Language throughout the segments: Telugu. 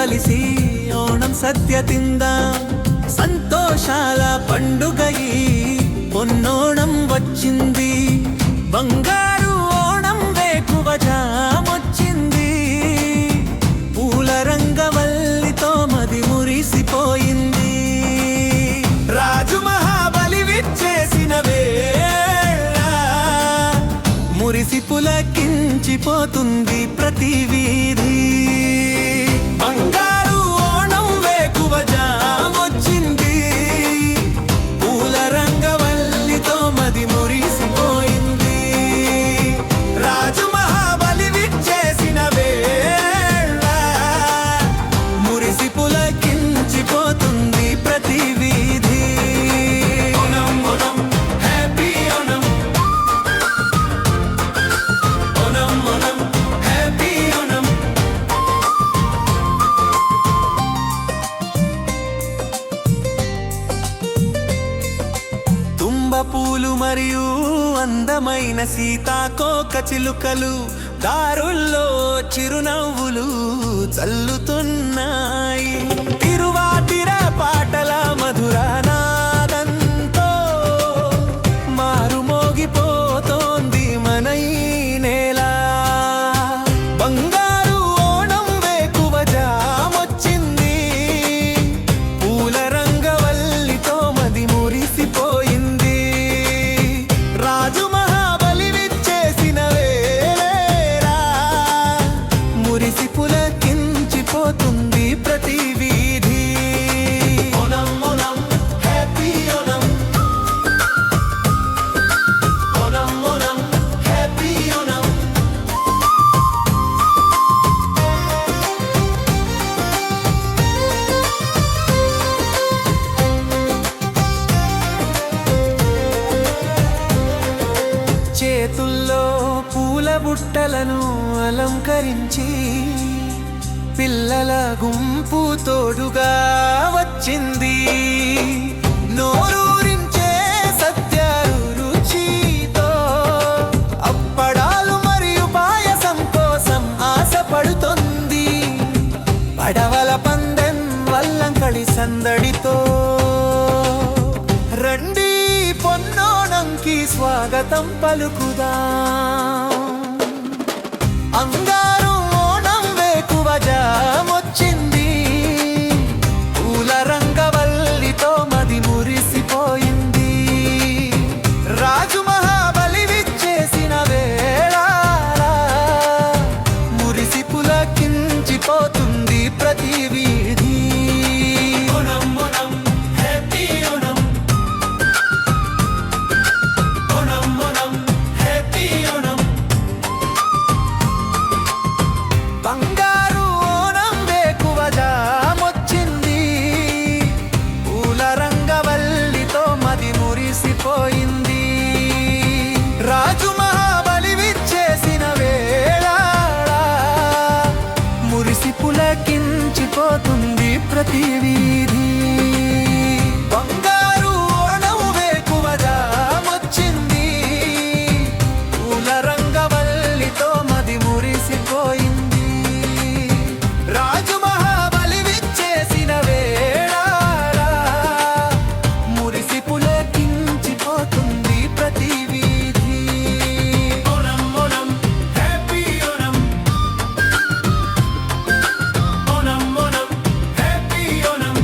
కలిసి ఓణం సద్య తిందాం. సంతోషాల పండుగ ఈ పొన్నోణం వచ్చింది. బంగారు ఓణం వేకువ జామొచ్చింది. పూల రంగవల్లితో మది మురిసిపోయింది. రాజు మహాబలి విచ్చేసిన వేళ మురిసి పులకించిపోతుంది ప్రతి వీధి. బంగారు ఓణం వేకువ జామొచ్చింది. పూల రంగవల్లితో మది మురిసిపోయింది. రాజు మహాబలి విచ్చేసిన వేళ మురిసి పులకించిపోతుంది ప్రతి వీధి. ఓణం ఓణం హ్యాపీ ఓణం. ఓణం ఓణం హ్యాపీ ఓణం. తుంబ పూలు మరియు అందమైన సీతాకోక చిలుకలు దారుల్లో చిరునవ్వులు చల్లుతున్నాయి. తిరువాతిర పాటల మధుర నాదంతో మారుమోగిపోతోంది మన ఈ నేల. బంగారు ఓణం వేకువ జామొచ్చింది. పూల రంగవల్లితో మది మురిసిపోయింది. రాజు మహాబలి విచ్చేసిన వేళ మురిసి పులకించిపోతుంది ప్రతి వీధి. ఓణం ఓణం హ్యాపీ ఓణం. ఓణం ఓణం హ్యాపీ ఓణం. చేతుల్లో పూల బుట్టలను అలంకరించి పిల్లల గుంపు తోడుగా వచ్చింది. నోరూరించే సద్య రుచితో అప్పడాలు మరియు పాయసం కోసం ఆశపడుతోంది. పడవల పందెం వల్లంకళి సందడితో రండి పొన్నోణంకి స్వాగతం పలుకుదాం. అంగారు ఓణం వేకువ జామొచ్చింది. పూల రంగవల్లితో మది మురిసిపోయింది. రాజు మహాబలి విచ్చేసిన వేళ మురిసి పులకించిపోతుంది ప్రతి వీధి. ఓణం ఓణం హ్యాపీ ఓణం. ఓణం ఓణం హ్యాపీ ఓణం. బంగారు ఓణం వేకువ జామొచ్చింది. పూల రంగవల్లితో మది మురిసిపోయింది. రాజు మహాబలి విచ్చేసిన వేళ మురిసి పులకించిపోతుంది ప్రతి వీధి. బంగారు ఓణం వేకువ జామొచ్చింది. పూల రంగవల్లితో మది మురిసిపోయింది. రాజు మహాబలి విచ్చేసిన వేళ మురిసి పులకించిపోతుంది ప్రతి వీధి. ఓణం ఓణం హ్యాపీ ఓణం. ఓణం ఓణం హ్యాపీ ఓణం.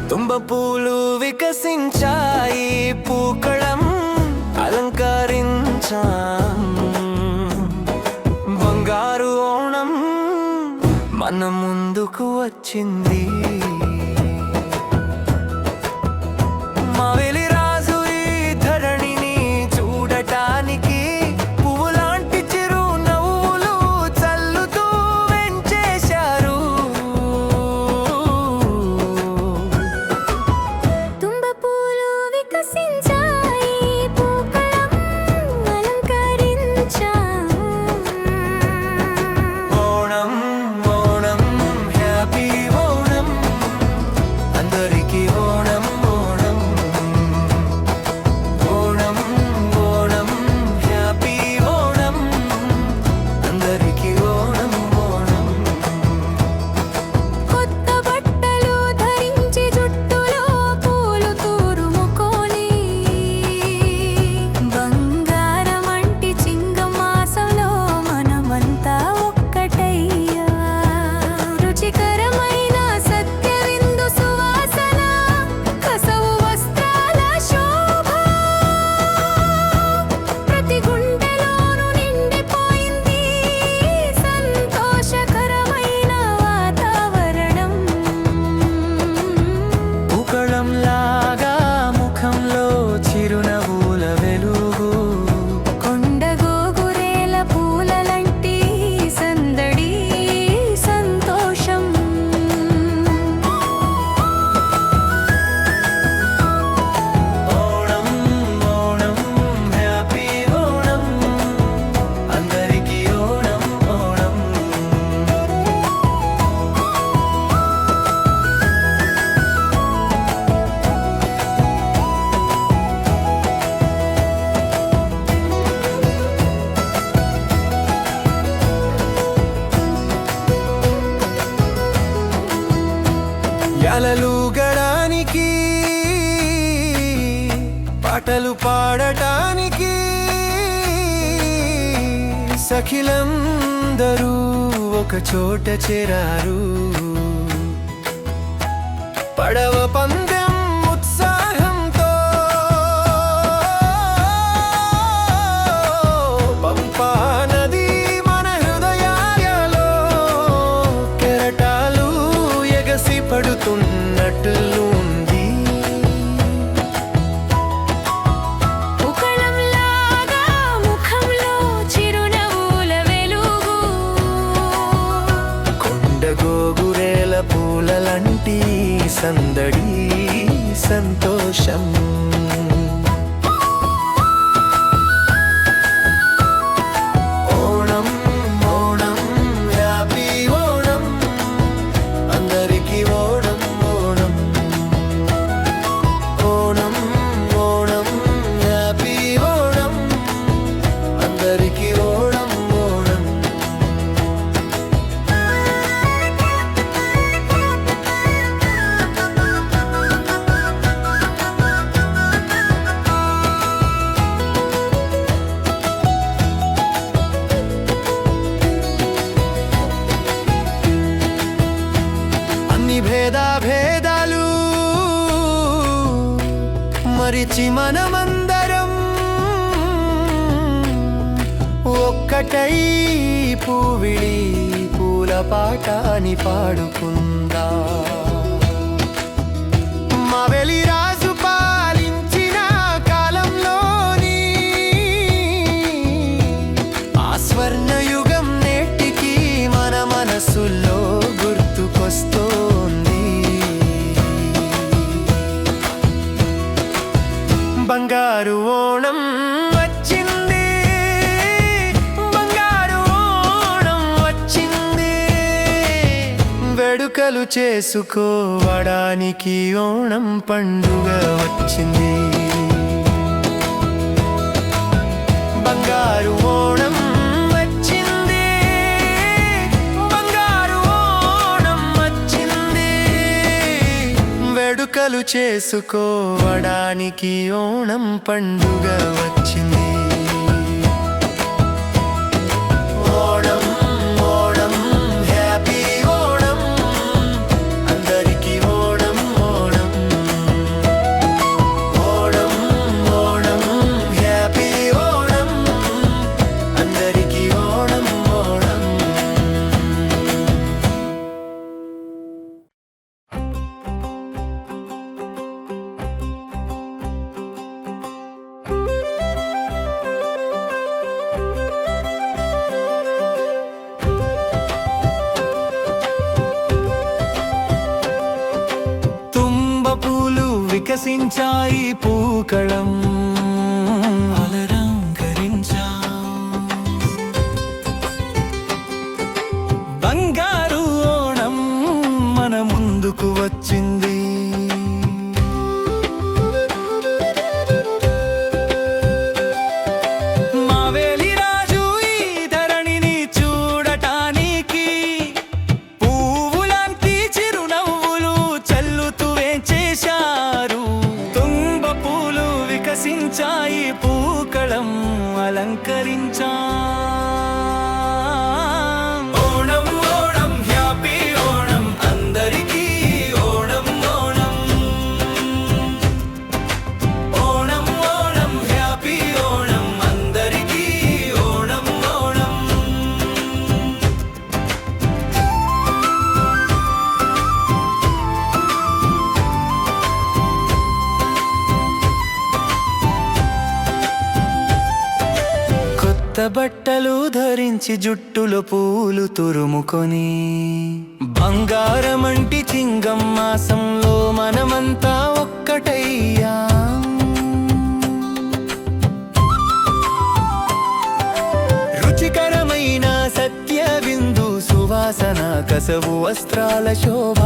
తుంబ పూలు వికసించాయి. పూకళం అలంకరించాం. బంగారు ఓణం మన ముందుకు వచ్చింది. మావేలి రాజు ఈ ధరణిని చూడటానికి పువ్వులాంటి చిరు నవ్వులు చల్లుతూ వెంచేశారు. తుంబ పూలు వికసించాయి. కలలుగడానికి పాటలు పాడటానికి సఖిలందరూ ఒక చోట చేరారు. పడవ పందెం ఉత్సాహంతో పంపా నది మన హృదయాలలో కెరటాలు ఎగసి పడుతున్నట్లు ఉంది. ఉకళంలాగా ముఖంలో చిరునవ్వుల వెలుగు, కొండ గోగురేల పూలలంటి సందడి సంతోషం. ఓణం ఓణం హ్యాపీ ఓణం, అందరికీ ఓణం ఓణం. ఓణం ఓణం హ్యాపీ ఓణం, అందరికీ ఓణం ఓణం. అన్ని భేదాలు మరిచి మనమందరం ఒక్కటై పూవిడి పూల పాటని పాడుకుందా. మావెలి రాజు పాలించిన కాలంలోని ఆ స్వర్ణయుగం నేటికి మన మనసుల్లో గుర్తుకొస్తోంది. బంగారు ఓణం వచ్చింది, బంగారు ఓణం వచ్చింది, వేడుకలు చేసుకోవడానికి ఓణం పండుగ వచ్చింది. బంగారు ఓణం వచ్చింది, బంగారు ఓణం వచ్చింది, వేడుకలు చేసుకోవడానికి ఓణం పండుగ వచ్చింది. ఓణం ఓణం హ్యాపీ ఓణం, అందరికీ ఓణం ఓణం. ఓణం ఓణం హ్యాపీ ఓణం, అందరికీ ఓణం ఓణం. తుంబ పూలు వికసించాయి, పూకళం అలరంకరించా. బంగారు ఓణం మన ముందుకు వచ్చింది. మావేలి రాజు ఈ ధరణిని చూడటానికి పువ్వులాంటి చిరునవ్వులు చల్లుతూ వేంచేశారు. తుంబ పూలు వికసించాయి, పూకళం అలంకరించా. ఓణం ఓణం హ్యాపీ ఓణం, అందరికీ ఓణం ఓణం. ఓణం ఓణం హ్యాపీ ఓణం, అందరికీ ఓణం ఓణం. కొత్త బట్టలు ధరించి జుట్టులో పూలు తురుముకొని బంగారమంటి చింగం మాసంలో మనమంతా ఒక్కటయ్యా. రుచికరమైన సత్య విందు సువాసన కసవు వస్త్రాల శోభ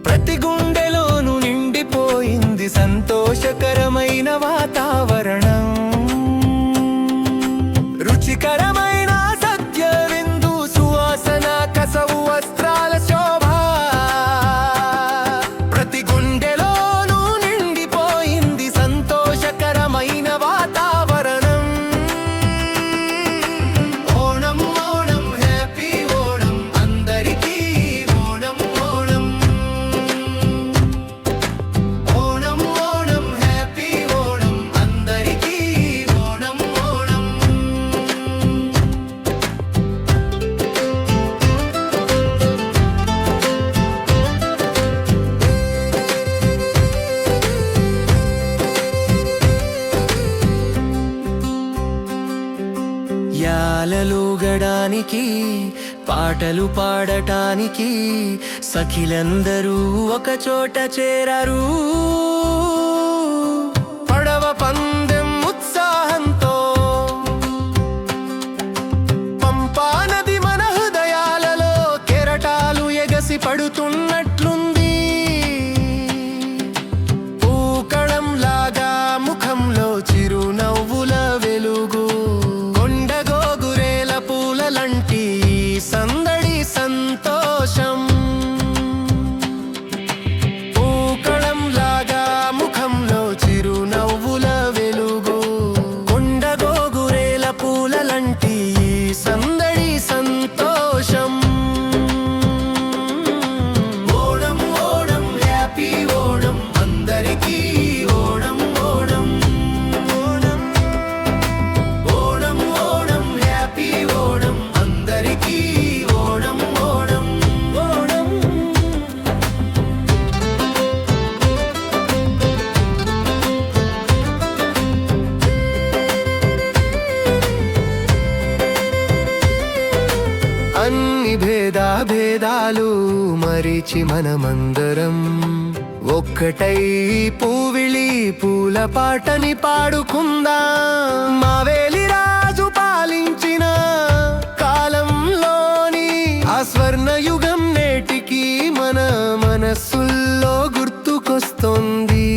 ప్రతి గుండెలోను నిండిపోయింది. సంతోషకరమైన వాతావరణం, రుచికరమైన సత్య విందు సువాసన కసవు వస్త్రాల శోభ ఉయ్యాలలుగడానికి పాటలు పాడటానికి సఖిలందరూ ఒక చోట చేరారు. పడవ పందెం ఉత్సాహంతో పంపా నది మన హృదయాలలో కెరటాలు ఎగసి పడుతున్నట్లుంది. పూకళంలాగా ముఖంలో చిరునవ్వుల వెలుగు, కొండగోగురేల పూలలంటి సందడి సంతోషం. పూకళంలాగా ముఖంలో చిరునవ్వుల వెలుగు, కొండగోగురేల పూలలంటి సందడి సంతోషం. ఓణం ఓణం హ్యాపీ ఓణం అందరికీ ఓణం ఓణం. ఓణం ఓణం ఓణం హ్యాపీ ఓణం అందరికీ ఓణం ఓణం ఓణం. అన్ని భేదాలు మరిచి మనమందరం ఒక్కటై పూవిళి పూల పాటని పాడుకుందాం. మావేలి రాజు పాలించిన కాలంలోని ఆ స్వర్ణయుగం నేటికి మన మనస్సుల్లో గుర్తుకొస్తోంది.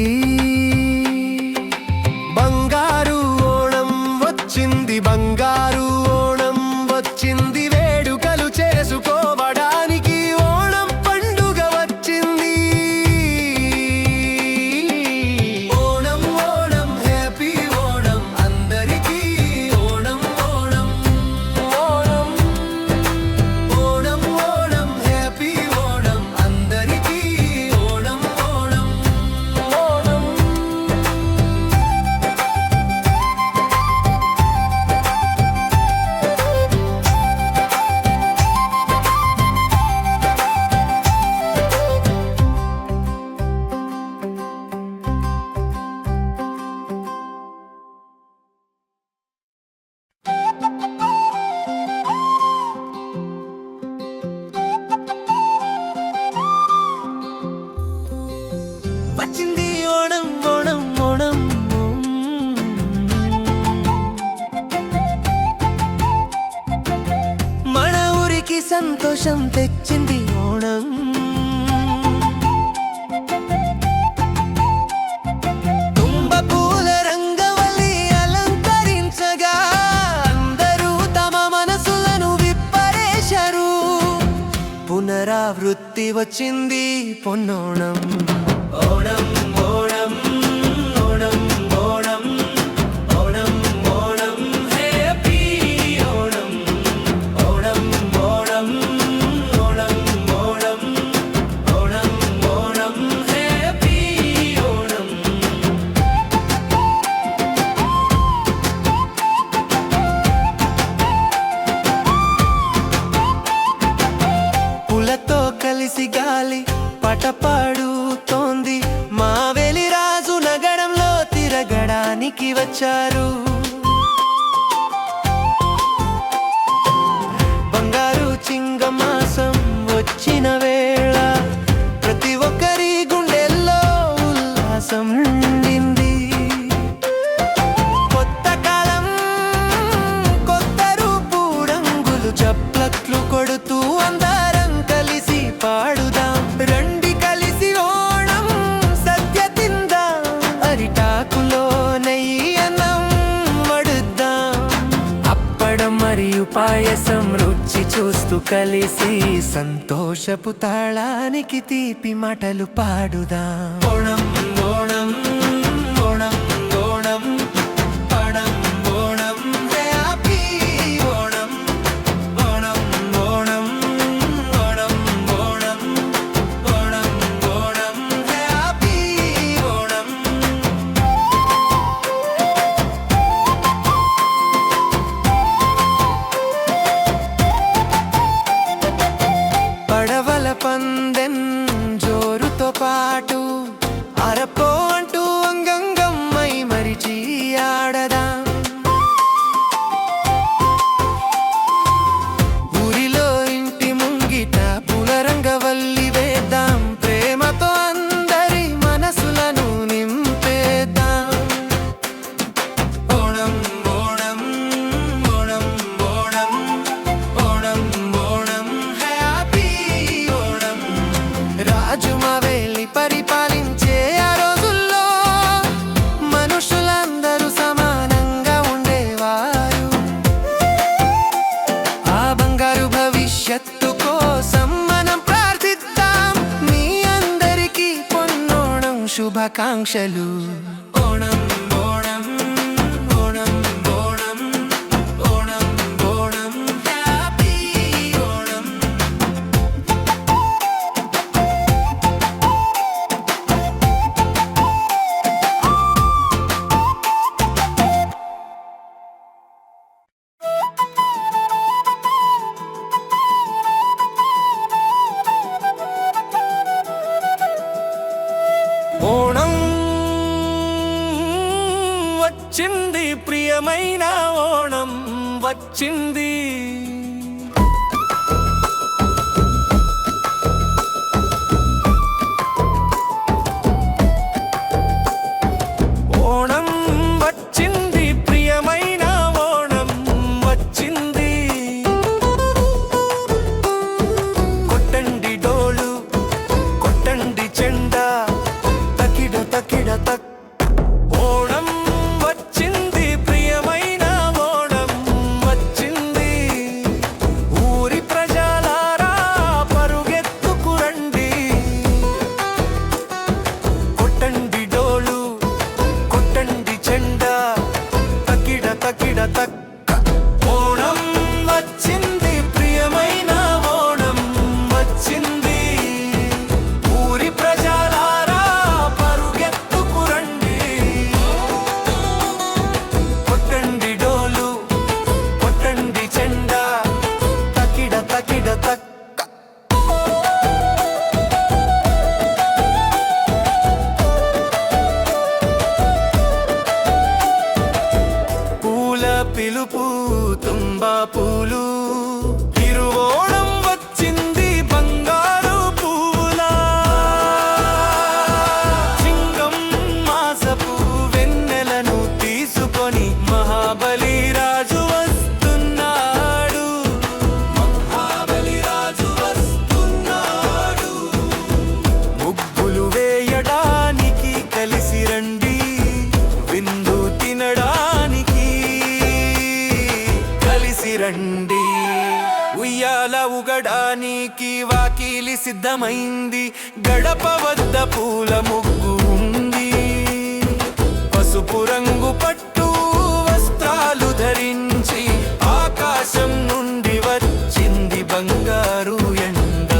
బంగారు ఓణం వచ్చింది, బంగారు ఓణం వచ్చింది, వేడుకలు చేసుకోవడానికి ఓణం పండుగ వచ్చింది. ఓణం ఓణం హ్యాపీ ఓణం అందరికీ ఓణం ఓణం. ఓణం ఓణం ఓణం హ్యాపీ ఓణం అందరికీ ఓణం ఓణం ఓణం. వచ్చింది ఓణం ఓణం ఓణం. మన ఊరికి సంతోషం తెచ్చింది ఓణం. తుంబపూల రంగవల్లి అలంకరించగా అందరూ తమ మనసులను విప్పరేశారు. పునరావృత్తి వచ్చింది పొన్నోణం. ఓణం ఓణం ఓణం ఓణం ఓణం ఓణం హ్యాపీ ఓణం. ఓణం ఓణం ఓణం ఓణం ఓణం ఓణం హ్యాపీ ఓణం. పులతో కలిసి గాలి పాట పాడుతోంది. మావేలి రాజు నగరంలో తిరగడానికి వచ్చారు. బంగారు చింగమాసం వచ్చిన వేళ ప్రతి ఒక్కరి గుండెల్లో ఉల్లాసం నిండింది. కొత్త కాలం కొత్త రూపు రంగులు చప్పట్లు కొడుతూ అందరం కలిసి పాడుదాం. రండి కలిసి ఓణం సద్య తిందాం, అరిటాకులో నెయ్యి అన్నం వడుద్దాం. అప్పడం మరియు పాయసం రుచి చూస్తూ కలిసి సంతోషపు తాళానికి తీపి మాటలు పాడుదాం. ఓణం ఓణం ఓణం ఓణం పడం ఓణం హ్యాపీ ఓణం. ఓణం ఓణం ఓణం ఓణం ఓణం ఓణం హ్యాపీ ఓణం. పడవల పందెం జోరుతో పాటు అరపో అంటూ అంగంగమ్మై మరిచి ఆడదాం. శుభాకాంక్షలు. ఓణం ఓణం ఓణం ఓణం ఓణం ఓణం హ్యాపీ ఓణం. ఓణం వచ్చింది ప్రియమైన ఓణం వచ్చింది. ఓణం వచ్చింది ప్రియమైన ఓణం వచ్చింది. కొట్టండి డోలు కొట్టండి చెండా తకిడ తకిడ తక్. ఓణం వచ్చింది ప్రియమైన ఓణం వచ్చింది. ఊరి ప్రజలారా పరుగెత్తుకురండి. కొట్టండి డోలు కొట్టండి చెండా తకిడ తకిడ తక్. ఓణం వచ్చింది ప్రియమైన ఓణం వచ్చింది. ఊరి ప్రజలారా పరుగెత్తుకురండి. కొట్టండి డోలు కొట్టండి చెండా తకిడ తకిడ తక్. పూల పిలుపు తుంబా పూలు తిరువోణం వచ్చింది బంగారు పూలా. సింగం మాసపు వెన్నెలను తీసుకొని మహాబలి రాజు వస్తున్నాడు. మహాబలి రాజు వస్తున్నాడు. ముగ్గులు వేయడానికి కలిసి రండి. విందు తినడానికి కలిసి రండి. ఉయ్యాల ఊగడానికి వాకిలి సిద్ధమైంది. గడప వద్ద పూల ముగ్గు ఉంది. పసుపు రంగు పట్టు వస్త్రాలు ధరించి ఆకాశం నుండి వచ్చింది బంగారు ఎండ.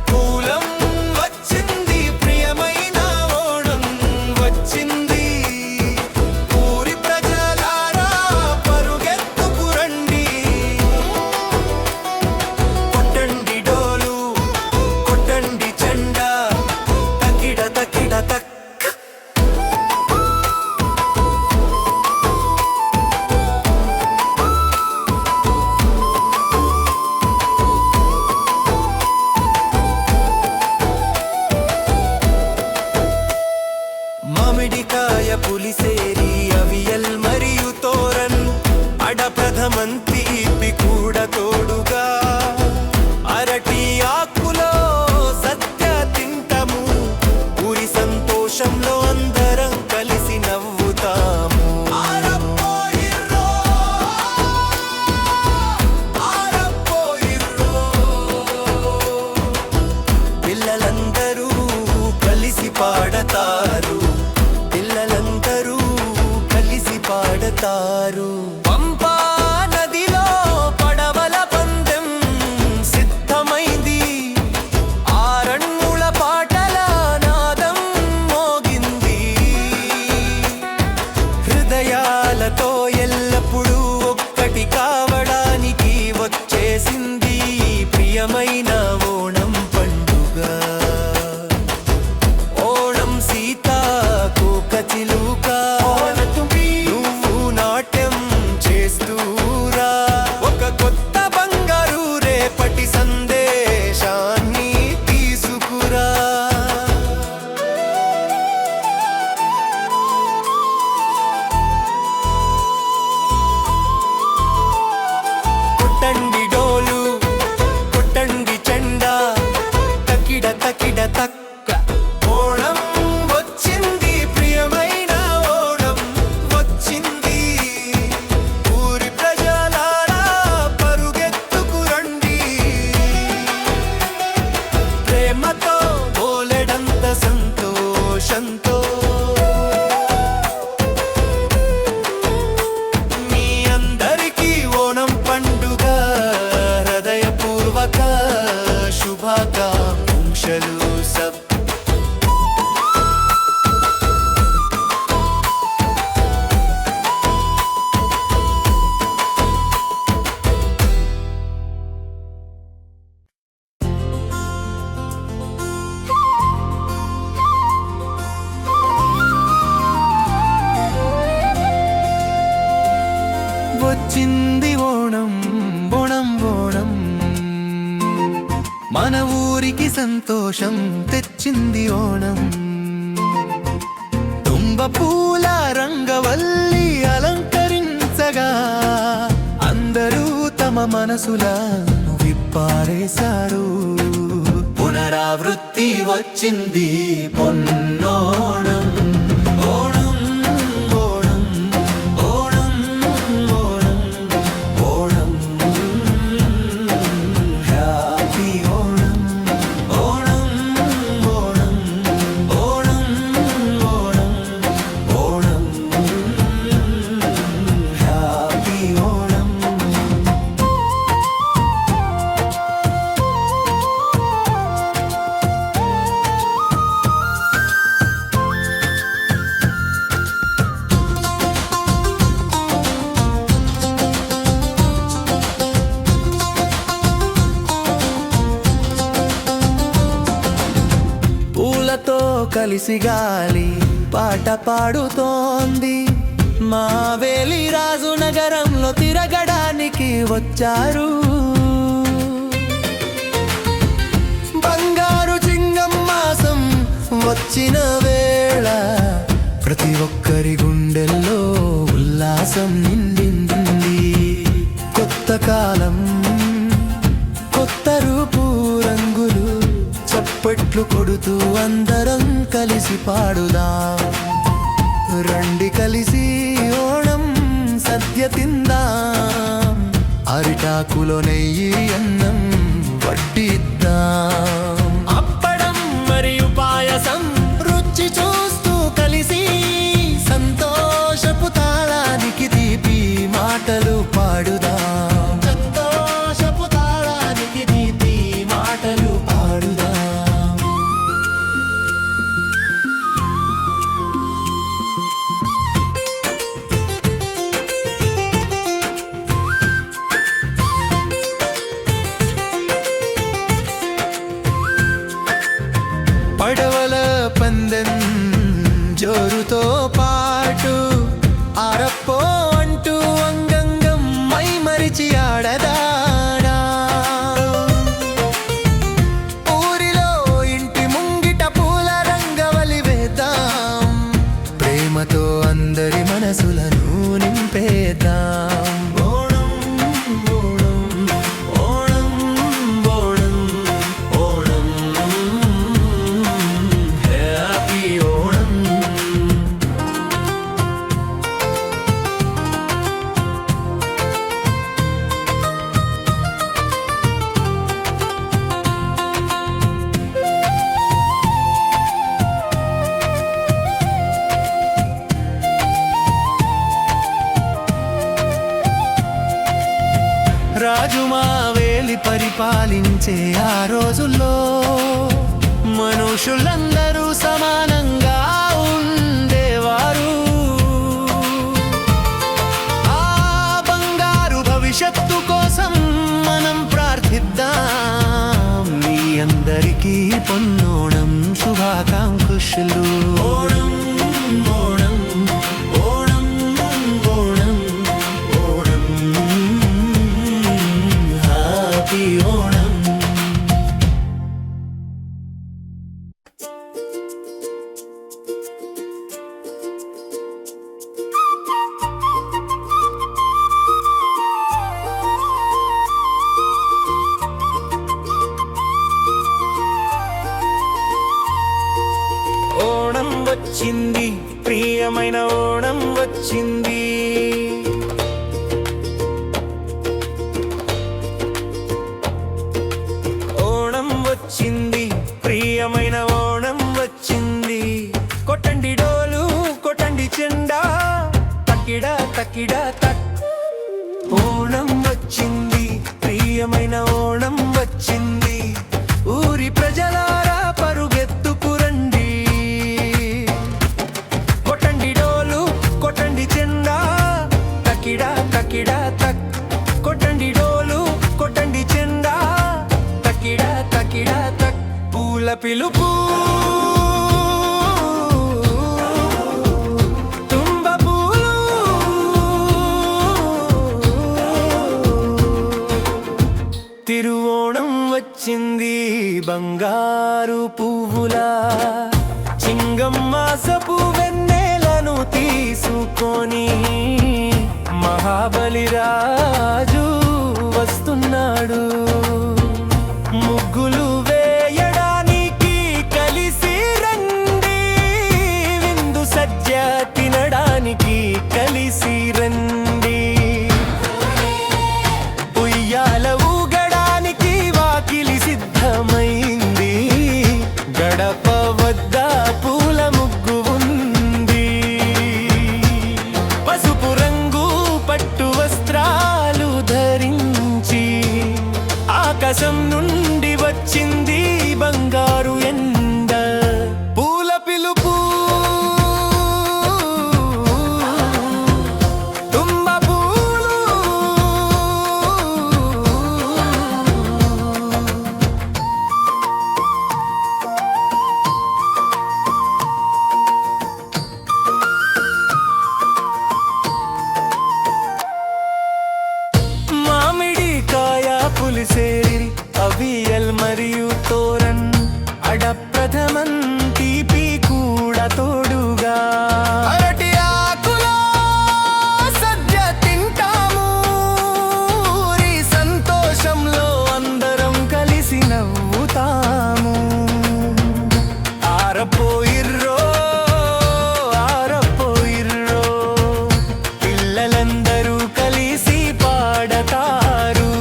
పూలం వచ్చింది ప్రియమైన ఓణం వచ్చింది. ఊరి ప్రజలారా పరుగెత్తుకురండి. కొట్టండి డోలు కొట్టండి చెండా తకిడ తకిడ తక్. మామిడికాయ పులిసేరి అవియల్ మరియు తోరన్ అడప్రథమన్ తీపి కూడా తోడుగా. అరటి ఆకులో సద్య తింటము. ఊరి సంతోషంలో అందరం కలిసి నవ్వుతాము. పిల్లలందరూ కలిసి పాడతారు. పిల్లలందరూ కలిసి పాడతారు. పంపా నదిలో పడవల పందెం సిద్ధమైంది. ఆరణ్యుల పాటల నాదం మోగింది. హృదయాలతో ఎల్లప్పుడూ ఒక్కటి కావడానికి వచ్చేసింది ప్రియమైన ఓణం పండుగ. ఓణం సీతాకోక చిలుక నువ్వు నాట్యం చేస్తూరా. ఒక కొత్త బంగారు రేపటి సందేశాన్ని తీసుకురా. కొట్టండి డోలు కొట్టండి చెండా తకిడ తకిడ తక్క. ఓణం వచ్చింది ప్రియమైన ఓణం వచ్చింది ఓణం బోణం బోణం మన ఊరికి సంతోషం తెచ్చింది ఓణం తుంబ పూల రంగవల్లి అలంకరించగా అందరూ తమ మనసులను విప్పారేశారు పునరావృత్తి వచ్చింది పొన్నోణం ఓణం ఓణం ఓణం ఓణం ఓణం హ్యాపీ ఓణం ఓణం ఓణం ఓణం ఓణం ఓణం హ్యాపీ ఓణం పూలతో కలిసి గాలి పాట పాడుతోంది మావేలి రాజు నగరంలో తిరగడానికి వచ్చారు బంగారు చింగం మాసం వచ్చిన వేళ ప్రతి ఒక్కరి గుండెల్లో ఉల్లాసం నిండింది కొత్త కాలం కొత్త రూపు రంగులు చప్పట్లు కొడుతూ అందరం కలిసి పాడుదాం రండి కలిసి ఓణం సద్య తిందాం అరిటాకులో నెయ్యి అన్నం వడ్డిద్దాం అప్పడం మరియు పాయసం రుచి చూస్తూ కలిసి సంతోషపు తాళానికి తీపి మాటలు పాడుదాం సంతోషపు తాళానికి తీపి మాటలు పాడుదాం పడవల పందెం జోరుతో పాటు ఆరప్పో అంటూ అంగంగం మై మరిచి ఆడదాడా ఊరిలో ఇంటి ముంగిట పూల రంగవలి వేద్దాం ప్రేమతో అందరి మనసులను నింపేద్దాం ఓణం ఓణం ఓణం ఓణం ఓణం హ్యాపీ ఓణం రాజు మావేలి పరిపాలించే ఆ రోజుల్లో మనుషులందరూ సమానంగా ఉండేవారు ఆ బంగారు భవిష్యత్తు కోసం మనం ప్రార్థిద్దాం మీ అందరికీ పొన్నోణం శుభాకాంక్షలు ఓణం ఓణం ఓణం ఓణం ఓణం హ్యాపీ ఓణం ఓణం వచ్చింది ప్రియమైన ఓణం వచ్చింది ఓణం వచ్చింది ప్రియమైన ఓణం వచ్చింది కొట్టండి డోలు కొట్టండి చెండా తక్కిడ తక్కిడ తక్ ఓణం వచ్చింది ప్రియమైన ఓణం వచ్చింది ఊరి ప్రజలారా పరుగెత్తుకు రండి కొట్టండి డోలు కొట్టండి చెండా తక్కిడ తక్కిడ తక్ కొట్టండి డోలు కొట్టండి చెండా తక్కిడ తక్కిడ తక్ పూల పిలుపు తుంబ పూలు మాసపు వెన్నెలను తీసుకొని మహాబలి రాజు వస్తున్నాడు. ముగ్గులు వేయడానికి కలిసి రండి, విందు సజ్జ తినడానికి కలిసి రండి. ఉయ్యాల ఊగడానికి వాకిలి సిద్ధమైంది, గడప వద్ద పూల ముగ్గు ఉంది. పసుపు రంగు పట్టు వస్త్రాలు ధరించి ఆకాశం నుండి వచ్చింది బంగారు ఎండ. పూల పిలుపు, తుంబ పూలు, మామిడికాయ పులిసేరి అవియల్ మరియు తోరన్, అడప్రథమన్ తీపి కూడా తోడుగా. అరటి ఆకులో సద్య తింటాము, ఊరి సంతోషంలో అందరం కలిసి నవ్వుతాము. ఆరపోయిర్రో ఆరపోయిర్రో, పిల్లలందరూ కలిసి పాడతారు.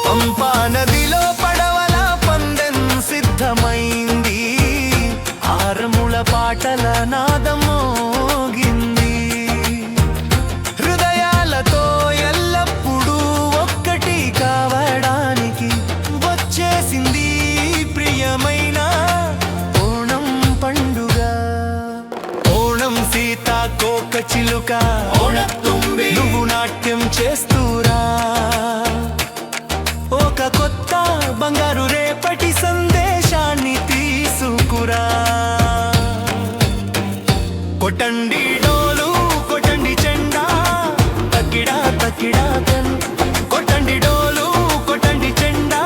పంపా నదిలో పడవల పందెం సిద్ధమైంది, ఆరముల పాటల నాదం మోగింది. హృదయాలతో ఎల్లప్పుడూ ఒక్కటి కావడానికి వచ్చేసింది ప్రియమైన ఓణం పండుగ. ఓణం సీతాకోక చిలుక, నువ్వు నాట్యం చేస్తూరా, ఒక కొత్త బంగారు రేపటి సందేశాన్ని తీసుకురా. కొట్టండి డోలు కొట్టండి చెండా, తక్కిడా తక్కిడా తన్. కొట్టండి డోలు కొట్టండి చెండా,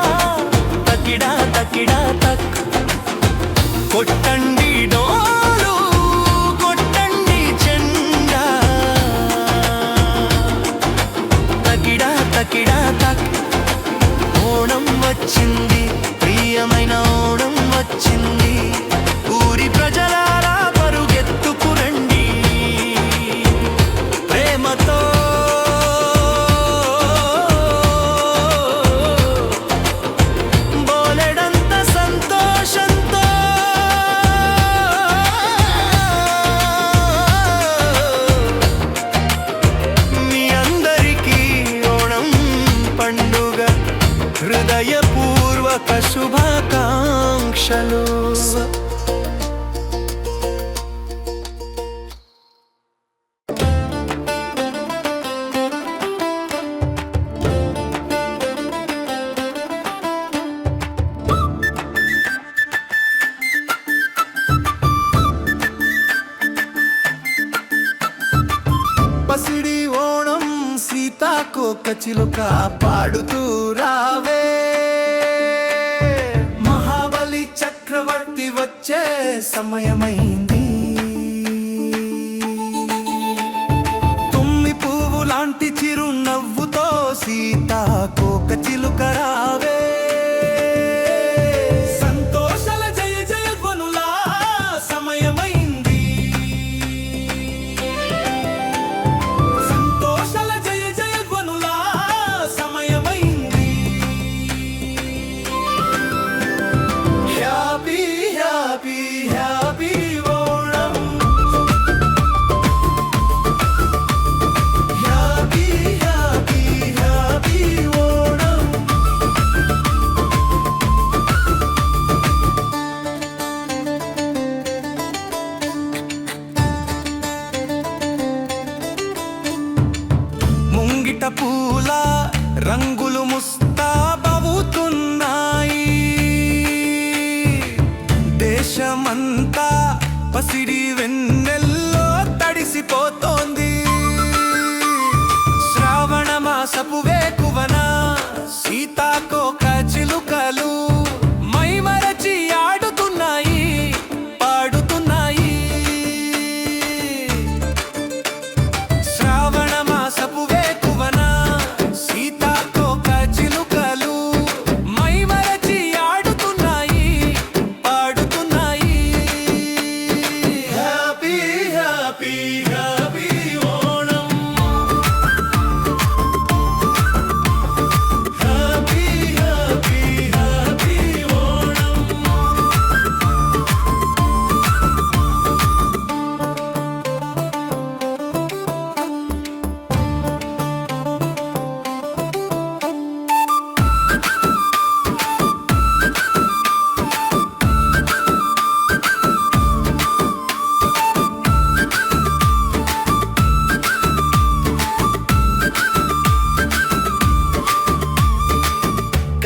తక్కిడా తక్కిడా తక్. కొట్టండి డోలు కొట్టండి చెండా, తక్కిడా తక్కిడా తక్. ఓణం వచ్చింది, ప్రియమైన ఓణం వచ్చింది. ఊరి ప్రజలారా పరుగెత్తుకురండి, ప్రేమతో బోలెడంత సంతోషంతో. మీ అందరికీ ఓణం పండుగ హృదయపూర్వక శుభాకాంక్షలు. పసిడి ఓణం సీతాకోక చిలుక పాడుతూ రావే, మహాబలి చక్రవర్తి వచ్చే సమయమైంది. తుమ్మి పువ్వు లాంటి చిరునవ్వుతో సీతాకోక చిలుక రావే. సంతోషాల జయ జయ ధ్వనులా సమయమైంది, సంతోషాల జయ జయ ధ్వనులా సమయమైంది. హ్యాపీ హ్యాపీ హ్యాపీ ఓ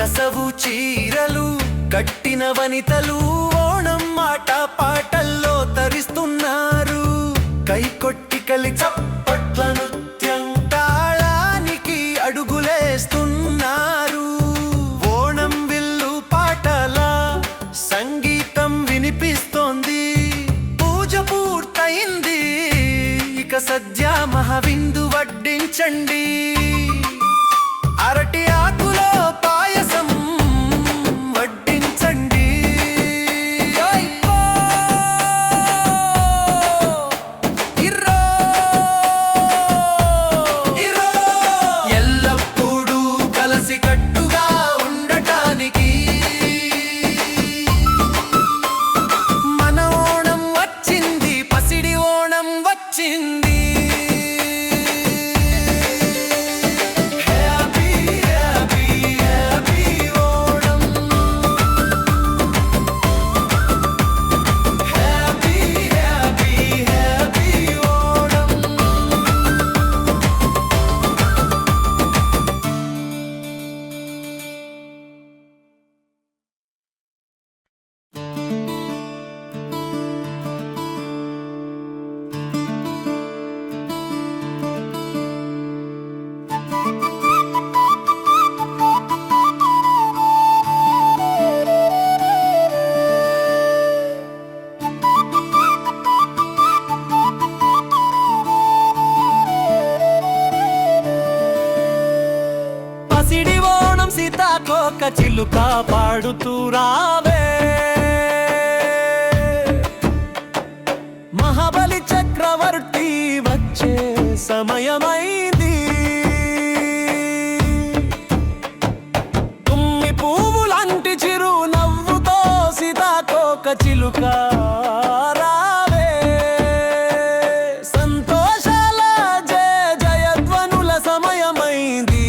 కసవు చీరలు కట్టిన వనితలు ఓణం మాట పాటల్లో తరిస్తున్నారు. కైకొట్టి కలి చప్పట్ల నృత్యం తాళానికి అడుగులేస్తున్నారు. ఓణం విల్లు పాటల సంగీతం వినిపిస్తోంది. పూజ పూర్తయింది, ఇక సద్య మహావిందు వడ్డించండి. అరటి ఆకులో పాయసం వడ్డించండి. ఎల్లప్పుడూ కలసికట్టుగా ఉండటానికి మన ఓణం వచ్చింది, పసిడి ఓణం వచ్చింది. సీతాకోక చిలుక పాడుతూ రావే, మహాబలి చక్రవర్తి వచ్చే సమయమైంది. తుమ్మి పువ్వులాంటి చిరు నవ్వుతో సీతాకోక చిలుక రావే, సంతోషాల జయ జయధ్వనుల సమయమైంది.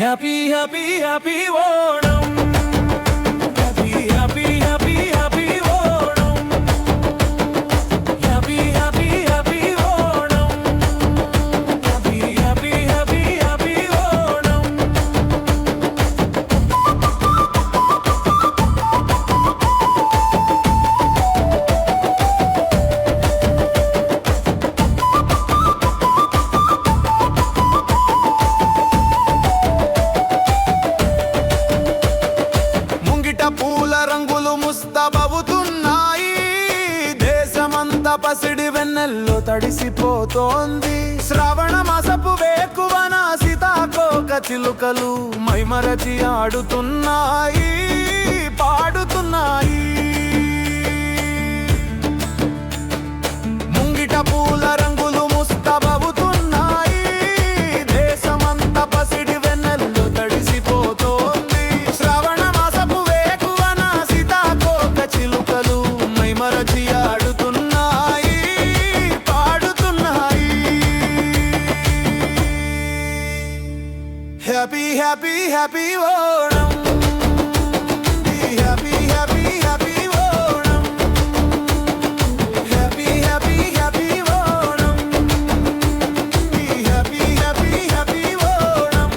Happy happy happy Onam, happy happy happy happy Onam, happy happy happy Onam, happy happy happy happy Onam. పూల రంగులు ముస్తాబవుతున్నాయి, దేశమంతా పసిడి వెన్నెల్లో తడిసిపోతోంది. శ్రావణ మాసపు వేకువన సీతాకోక చిలుకలు మైమరచి ఆడుతున్నాయి, పాడుతున్నాయి. ముంగిట పూల రంగులు ముస్తాబవుతున్నాయి, దేశమంతా పసిడి వెన్నెల్లో తడిసిపోతోంది. శ్రావణ మాసపు వేకువన సీతాకోక చిలుకలు మైమరచి ఆడుతున్నాయి, పాడుతున్నాయి. Happy happy happy Onam, happy happy happy Onam, happy happy happy Onam, happy happy happy Onam.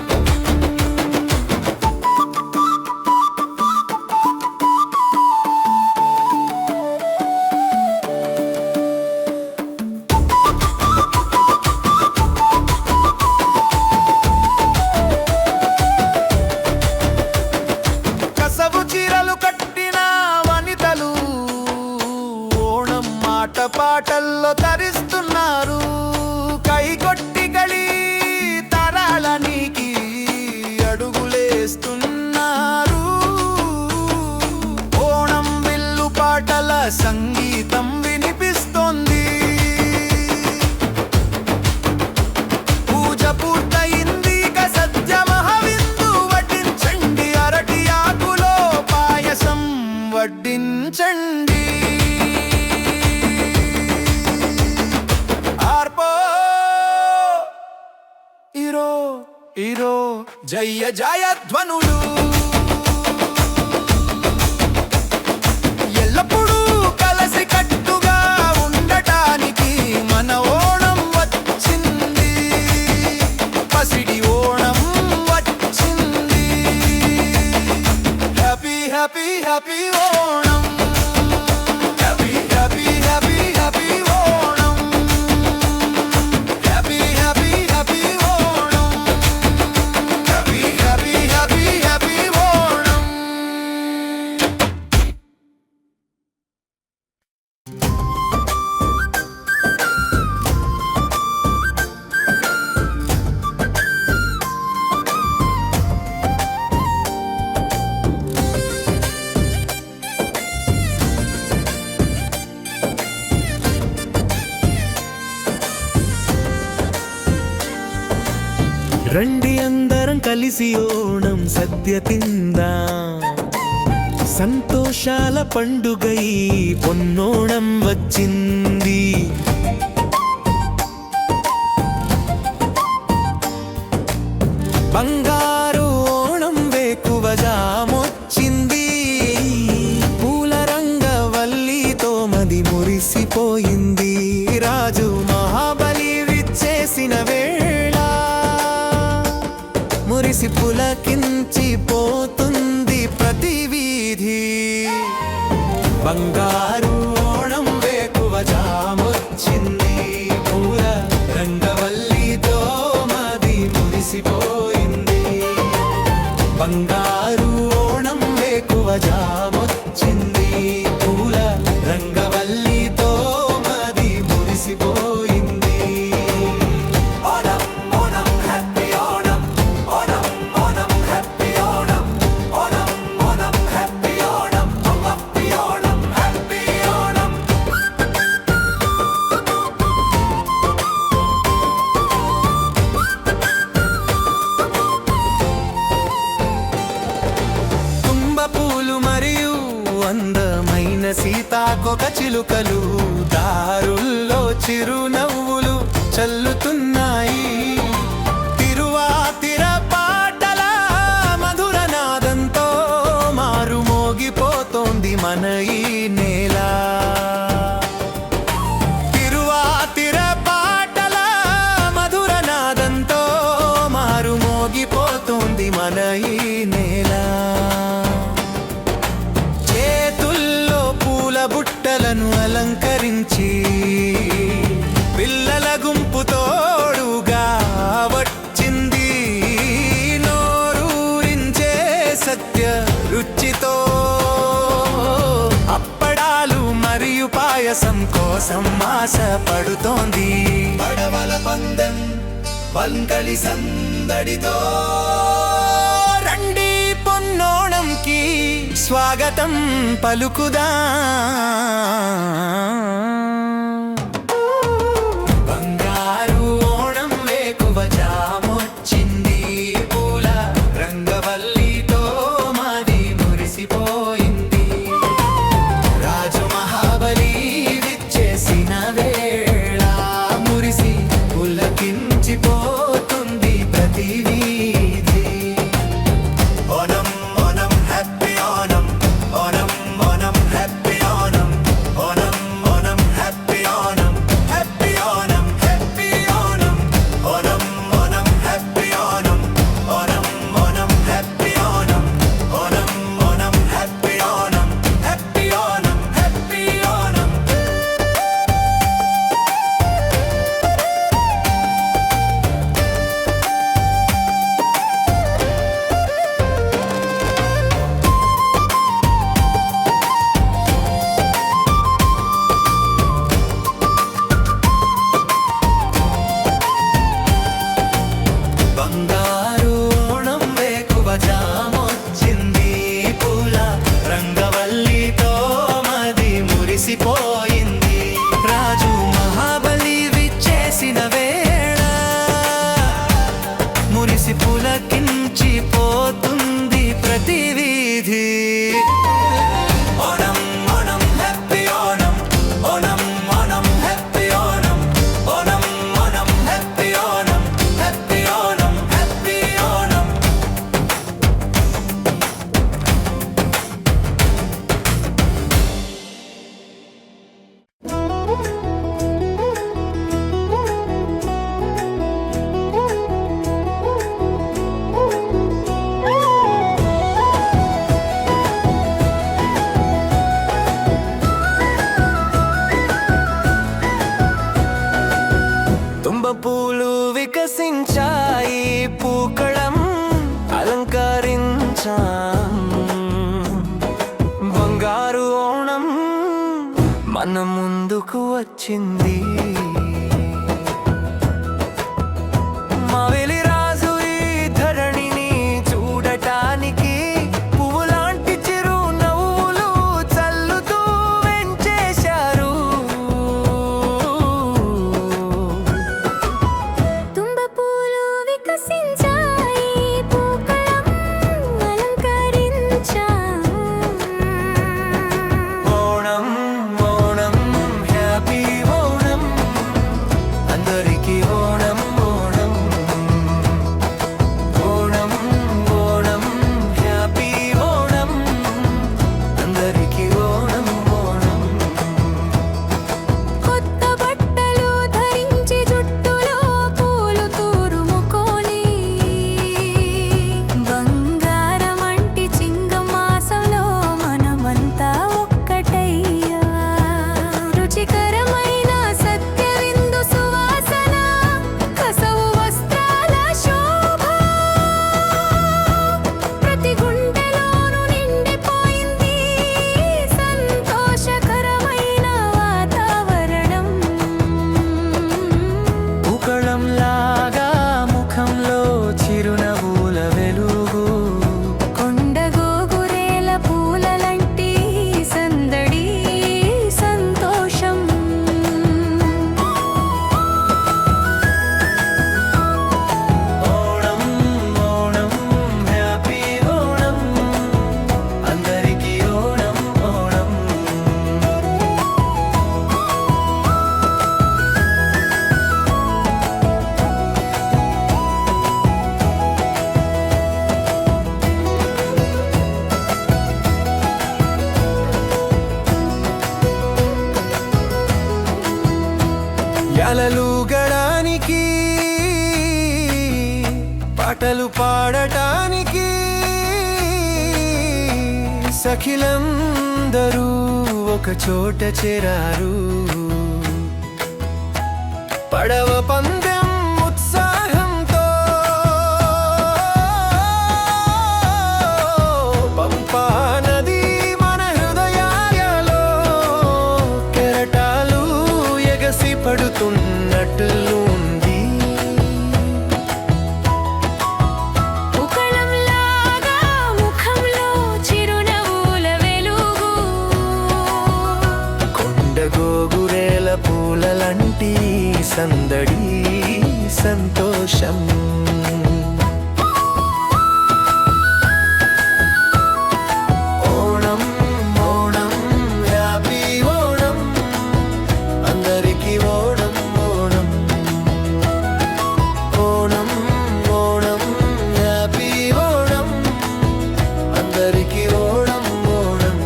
కసవు చీరలు కట్టిన వనితలు ఓణం మాట పాటల్లో తరిస్తున్నారు. కైకొట్టి గళి తరాలనికి అడుగులేస్తున్నారు. ఓణం విల్లు పాటల సంగీతం వినిపిస్తోంది. పూజ పూర్తయింది, ఇక సద్య మహావిందు వడ్డించండి. అరటి ఆకులో పాయసం వడ్డించండి. ఆర్పో ఇరో ఇరో జయ జయధ్వనులు ఎల్లప్పుడూ కలసికట్టుగా ఉండటానికి మన ఓణం వచ్చింది. పసిడి Onam happy Onam happy happy happy happy Onam happy happy happy Onam happy happy happy happy Onam. రండి అందరం కలిసి ఓణం సద్య తిందా సంతోషాల పండుగై పొన్నోణం వచ్చింది. బంగారు ఓణం వేకువ జామొచ్చింది. పూల రంగవల్లితో మది మురిసిపోయింది. రాజు మహాబలి విచ్చేసిన వేళ మురిసి పులకించిపోతుంది ప్రతి వీధి. బంగారు ఓణం వేకువ జామొచ్చింది. పూల రంగవల్లితో మది మురిసిపోయింది. బంగారు ఓణం వేకువ జామొచ్చింది. పూల రంగవల్లితో మది మురిసిపోయింది. Onam Onam happy Onam Onam Onam happy Onam Onam Onam happy Onam happy Onam happy Onam. తుంబ పూలు మరియు అందమైన సీతాకొక చిలుకలు దారుల్లో చిరునవ్వులు చల్లుతున్నాయి. తిరువాతిర పాటల మధుర నాదంతో మారు మోగిపోతోంది మన ఈ నేల. తిరువాతిర పాటల మధుర నాదంతో మారు మోగిపోతోంది మన ఈ నేల. చేతుల్లో పూల బుట్టలను అలంకరించి పిల్లల గుంపు తోడుగా వచ్చింది. నోరూరించే సత్య రుచితో అప్పడాలు మరియు పాయసం కోసం ఆశ పడుతోంది. పడవల పందెం వంకలి సందడితో రండి పొన్నోణంకి స్వాగతం పలుకుదా. బంగారు ఓణం వేకువ జామొచ్చింది. పూల రంగవల్లితో మాది మురిసిపోయింది. రాజు మహాబలి విచ్చేసిన వేళ మురిసి పులకించిపోతుంది ప్రతి వీధి. Onam Onam happy Onam Onam Onam happy Onam Onam Onam happy Onam happy Onam happy Onam Onam Onam happy Onam Onam Onam happy Onam Onam Onam happy Onam happy Onam happy Onam. బంగారు ఓణం వేకువ జామొచ్చింది. పూల రంగవల్లితో మది మురిసిపోయింది. రాజు మహాబలి విచ్చేసిన వేళ మురిసి పులకించిపోతుంది ప్రతి వీధి. Onam Onam happy Onam Onam Onam happy Onam Onam Onam happy Onam happy Onam happy Onam. వికసించాయి పూకళం అలంకరించాం బంగారు ఓణం మన ముందుకు వచ్చింది మావేలి రాజు ఈ ధరణిని చూడటానికి పువ్వులాంటి చిరు నవ్వులు చల్లుతూ వెంచేశారు తుంబ పూలు వికసించాయి పూకళం అలంకరించాం ఓణం ఓణం హ్యాపీ ఓణం అందరికీ ఓణం ఓణం ఓణం ఓణం హ్యాపీ ఓణం అందరికీ ఓణం ఓణం కొత్త బట్టలు ధరించి జుట్టులో పూలు తూరుముకొని బంగారమంటి చింగమాసంలో మనమంతా ఒక్కటయ్యా రుచికరమైన సత్య విందు సువాసన కసవు వస్త్రాల శోభ ప్రతి గుండెలోనూ నిండిపోయింది సంతోషకరమైన వాతావరణం పూకళంలాగా ముఖంలో చిరునవ్వుల వెలుగు కొండగోగురేల పూలలంటి సందడి సంతోషం ఓణం ఓణం హ్యాపీ ఓణం అందరికీ ఓణం ఓణం యాలలుగడానికి పాటలు పాడటానికి సఖిలందరూ ఒక చోట చేరారు పడవ పందెం ఉత్సాహంతో పంపా నది మన హృదయాలలో కెరటాలు ఎగసి పడుతున్నట్లుంది పూకళంలాగా ముఖంలో చిరునవ్వుల వెలుగు కొండగోగురేల పూలలంటి సందడి సంతోషం ఓణం ఓణం హ్యాపీ ఓణం అందరికీ ఓణం ఓణం ఓణం ఓణం హ్యాపీ ఓణం అందరికీ ఓణం ఓణం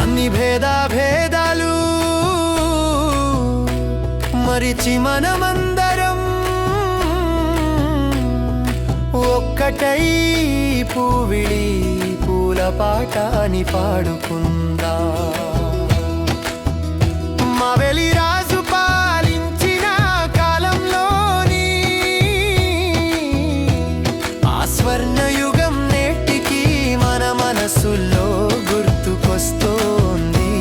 అన్ని భేదాలు మరిచి మనమందరం ఒక్కటై పూవిళి పూల పాటాని పాడుకుందా మావేలి రాజు పాలించిన కాలంలోని ఆ స్వర్ణయుగం నేటికి మన మనసుల్లో గుర్తుకొస్తోంది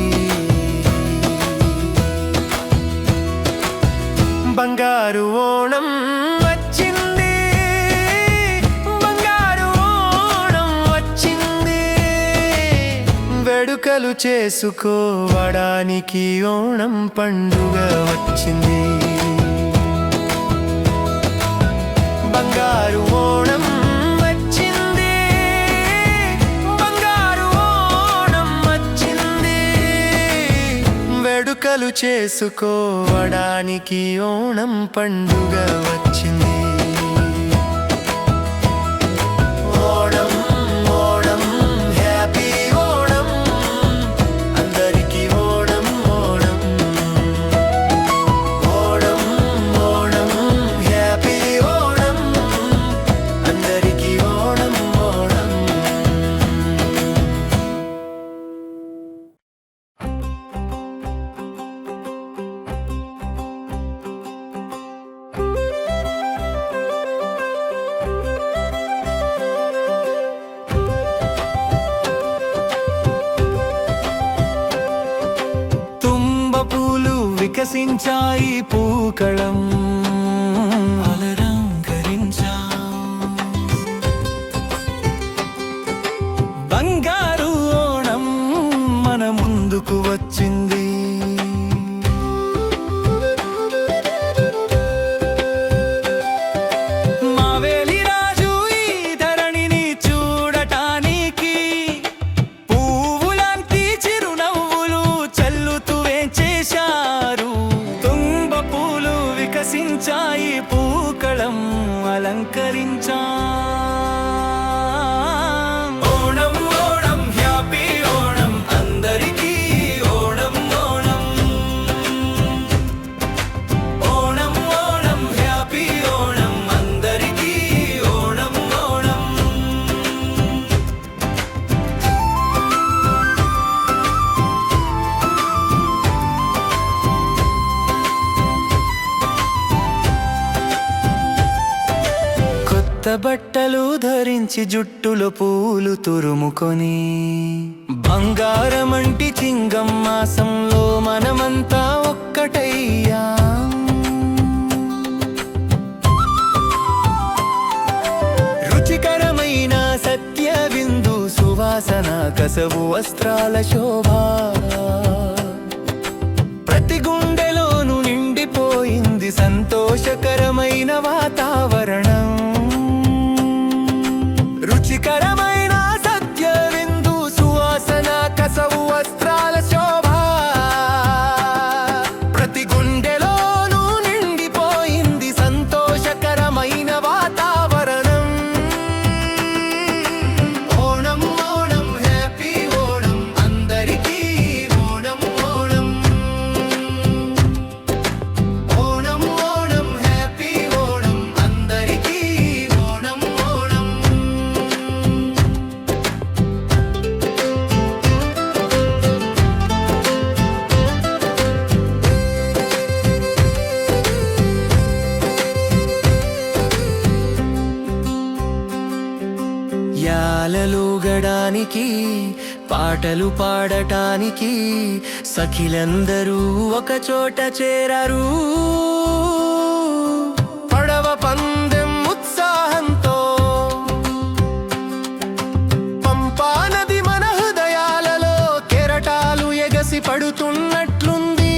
బంగారు ఓణం వచ్చింది బంగారు ఓణం వచ్చింది వేడుకలు చేసుకోవడానికి ఓణం పండుగ వచ్చింది బంగారు ఓణం వచ్చింది బంగారు ఓణం వచ్చింది వేడుకలు చేసుకోవడానికి ఓణం పండుగ వచ్చింది ఓణం ఓణం హ్యాపీ ఓణం అందరికీ ఓణం ఓణం వికసించాయి పూకళం అలరంకరించా బంగారు ఓణం మన ముందుకు వచ్చింది మావేలి రాజు ఈ ధరణిని చూడటానికి పువ్వులాంటి చిరునవ్వులు చల్లుతూ వేంచేశారు తుంబ పూలు వికసించాయి పూకళం అలంకరించా ఓణం ఓణం హ్యాపీ ఓణం అందరికీ ఓణం ఓణం ఓణం ఓణం హ్యాపీ ఓణం అందరికీ ఓణం ఓణం కొత్త బట్టలు ధరించి జుట్టులో పూలు తురుముకొని బంగారమంటి చింగం మాసంలో మనమంతా ఒక్కటయ్యా రుచికరమైన సత్య విందు సువాసన కసవు వస్త్రాల శోభ ప్రతి గుండెలోను నిండిపోయింది సంతోషకరమైన వాతావరణం రుచికరమైన సత్య విందు సువాసన కసవు వస్త్రాల శోభ ప్రతి గుండెలోనూ నిండిపోయింది సంతోషకరమైన వాతావరణం ఓణం ఓణం హ్యాపీ ఓణం అందరికీ ఓణం ఓణం ఓణం ఓణం హ్యాపీ ఓణం అందరికీ ఓణం ఓణం యాలలుగడానికి పాటలు పాడటానికి సఖిలందరూ ఒక చోట చేరారు పడవ పందెం ఉత్సాహంతో పంపా నది మన హృదయాలలో కెరటాలు ఎగసి పడుతున్నట్లుంది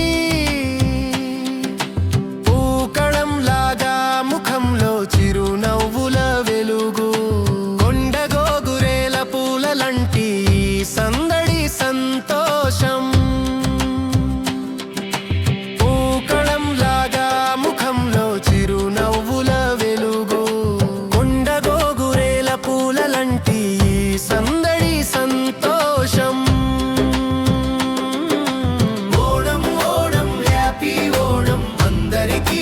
పూకళం లాగా ముఖంలో చిరునవ్వుల వెలుగు కొండగోగురేల పూలలంటి సందడి సంతోషం పూకళం లాగా ముఖంలో చిరునవ్వుల వెలుగు కొండగోగురేల పూలలంటి సందడి సంతోషం ఓణం ఓణం హ్యాపీ ఓణం అందరికీ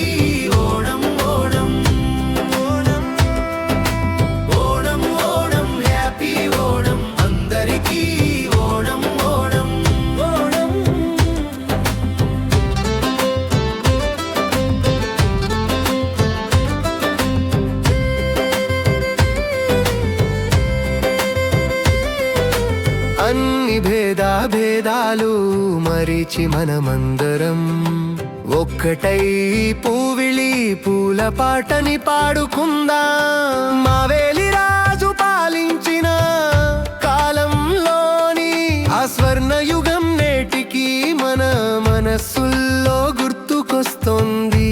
ఓణం ఓణం ఓణం ఓణం ఓణం హ్యాపీ ఓణం అందరికీ ఓణం ఓణం ఓణం అన్ని భేదాలు మరిచి మనమందరం ఒక్కటై పూవిళి పూల పాటని పాడుకుందాం మావేలి రాజు పాలించిన కాలంలోని ఆ స్వర్ణయుగం నేటికి మన మనస్సుల్లో గుర్తుకొస్తుంది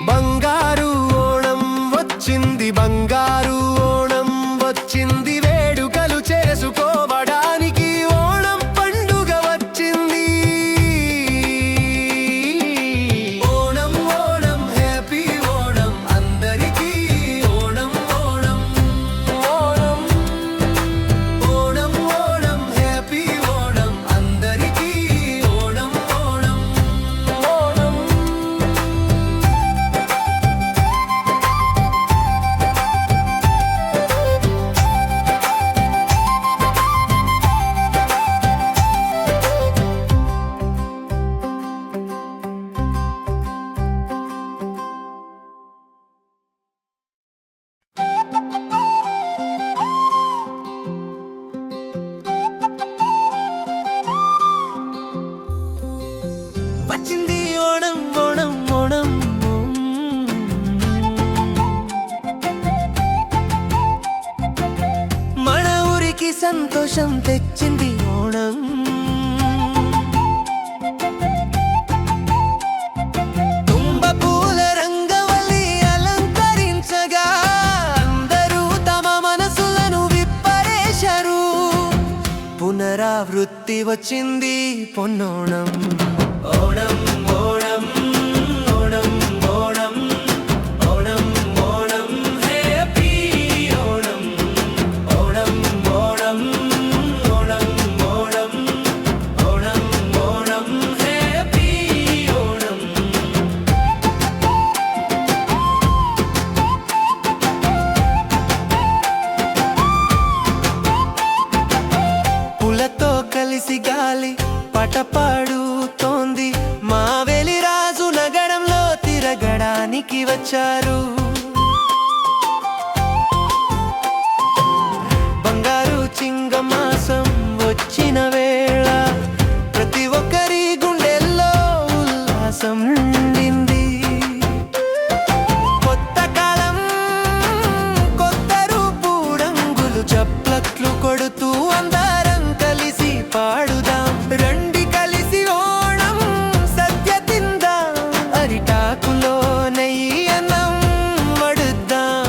బంగారు ఓణం వచ్చింది బంగారు ఓణం వచ్చింది వేడుకలు చేసుకోవడానికి ఓణం పండుగ వచ్చింది ఓణం ఓణం హ్యాపీ ఓణం అందరికీ సంతోషం తెచ్చింది ఓణం. తుంబ పూల రంగవల్లి అలంకరించగా అందరూ తమ మనసులను విప్పరేశారు. పునరావృత్తి వచ్చింది పొన్నోణం. ఓణం ఓణం ఓణం ఓణం ఓణం ఓణం హ్యాపీ ఓణం. ఓణం ఓణం ఓణం ఓణం ఓణం ఓణం హ్యాపీ ఓణం. పులతో కలిసి గాలి పటపాడుతోంది. మావేలి రాజు నగరంలో తిరగడానికి వచ్చారు. బంగారు చింగమాసం వచ్చిన వేళ ప్రతి ఒక్కరి గుండెల్లో ఉల్లాసం నిండింది. కొత్త కాలం కొత్త రూపు రంగులు చప్పట్లు కొడుతూ అందరం కలిసి పాడుదాం. రండి కలిసి ఓణం సద్య తిందాం. అరిటాకులో నెయ్యి అన్నం వడుద్దాం.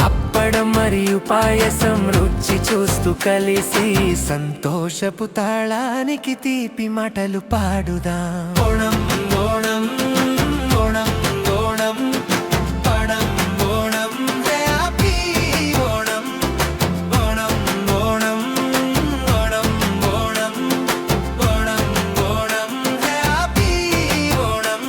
అప్పడం మరియు పాయసం రుచి చూస్తూ కలిసి సంతోషపు తాళానికి తీపి మాటలు పాడుదాం. ఓణం ఓణం ఓణం ఓణం పడం ఓణం హ్యాపీ ఓణం. ఓణం ఓణం ఓణం ఓణం ఓణం ఓణం హ్యాపీ ఓణం.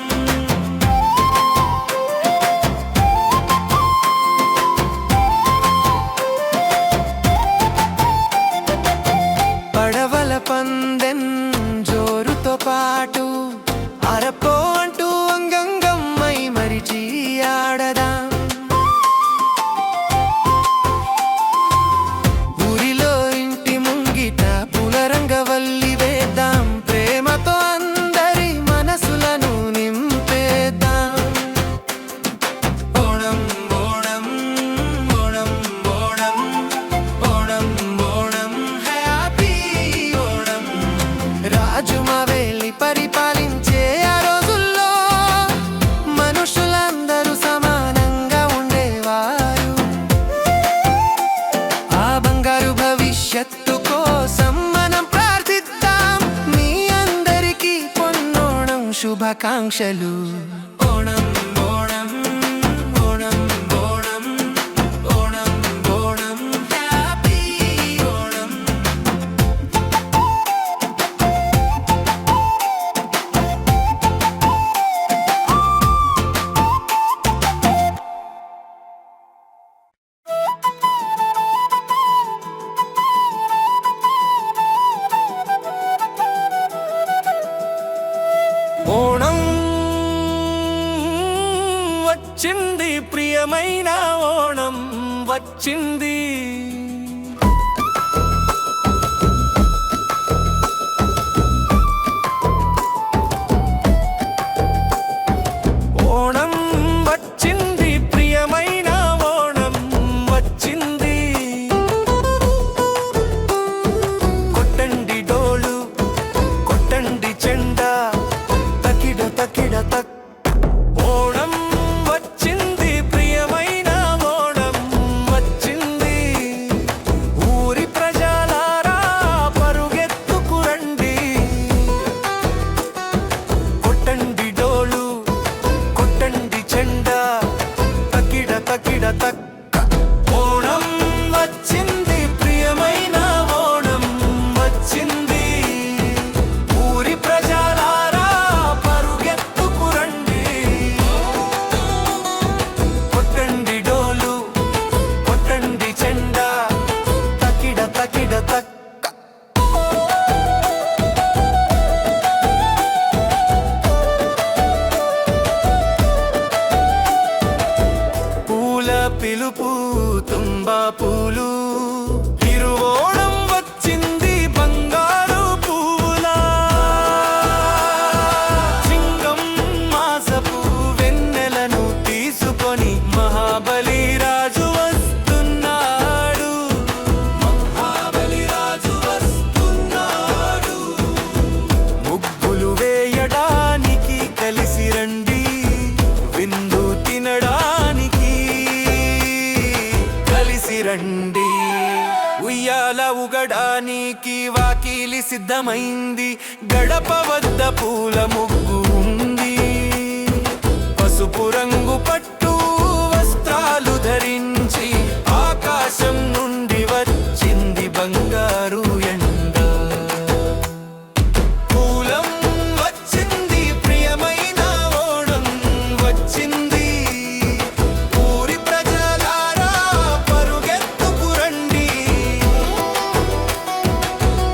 పడవల పందెం జోరుతో పాటు అరపో అంటూ అంగంగం మై మరిచి ఆడదాం. ఊరిలో ఇంటి ముంగిట పులరంగవల్లి వేద్దాం. ప్రేమతో అందరి మనసులను నింపేద్దాం. ఓణం ఓణం ఓణం ఓణం ఓణం ఓణం హ్యాపీ ఓణం. రాజు మావేలి పరిపాలించే ఆ రోజుల్లో మనుషులందరూ సమానంగా ఉండేవారు. ఆ బంగారు భవిష్యత్తు కోసం మనం ప్రార్థిద్దాం. మీ అందరికీ పొన్నోణం శుభాకాంక్షలు. ఓణం ఓణం ఓణం ఓణం ఓణం ఓణం హ్యాపీ ఓణం. ఓణం వచ్చింది ప్రియమైన ఓణం వచ్చింది. ఓణం వచ్చింది ప్రియమైన ఓణం వచ్చింది. కొట్టండి డోలు కొట్టండి చెండా తకిడ తకిడ తక్. ఓణం వచ్చింది ప్రియమైన ఓణం వచ్చింది. ఊరి ప్రజలారా పరుగెత్తుకురండి. కొట్టండి డోలు కొట్టండి చెండా తకిడ తకిడ తక్. ఓణం వచ్చింది ప్రియమైన ఓణం వచ్చింది. ఊరి ప్రజలారా పరుగెత్తుకురండి. కొట్టండి డోలు కొట్టండి చెండా తకిడ తకిడ తక్. పూల పిలుపు తుంబా పూలు తిరువోణం వచ్చింది బంగారు పూలా. సింగం మాసపు వెన్నెలను తీసుకొని మహాబలి రాజు వస్తున్నాడు. మహాబలి రాజు రండి ఉయ్యాల ఉగడానికి వాకిలి సిద్ధమైంది గడప వద్ద పూల ముగ్గు ఉంది పసుపు రంగు పట్టు వస్త్రాలు ధరించి ఆకాశం నుండి వచ్చింది బంగారు ఎండ పూలం వచ్చింది ప్రియమైన ఓణం వచ్చింది ఊరి ప్రజలారా పరుగెత్తుకు రండి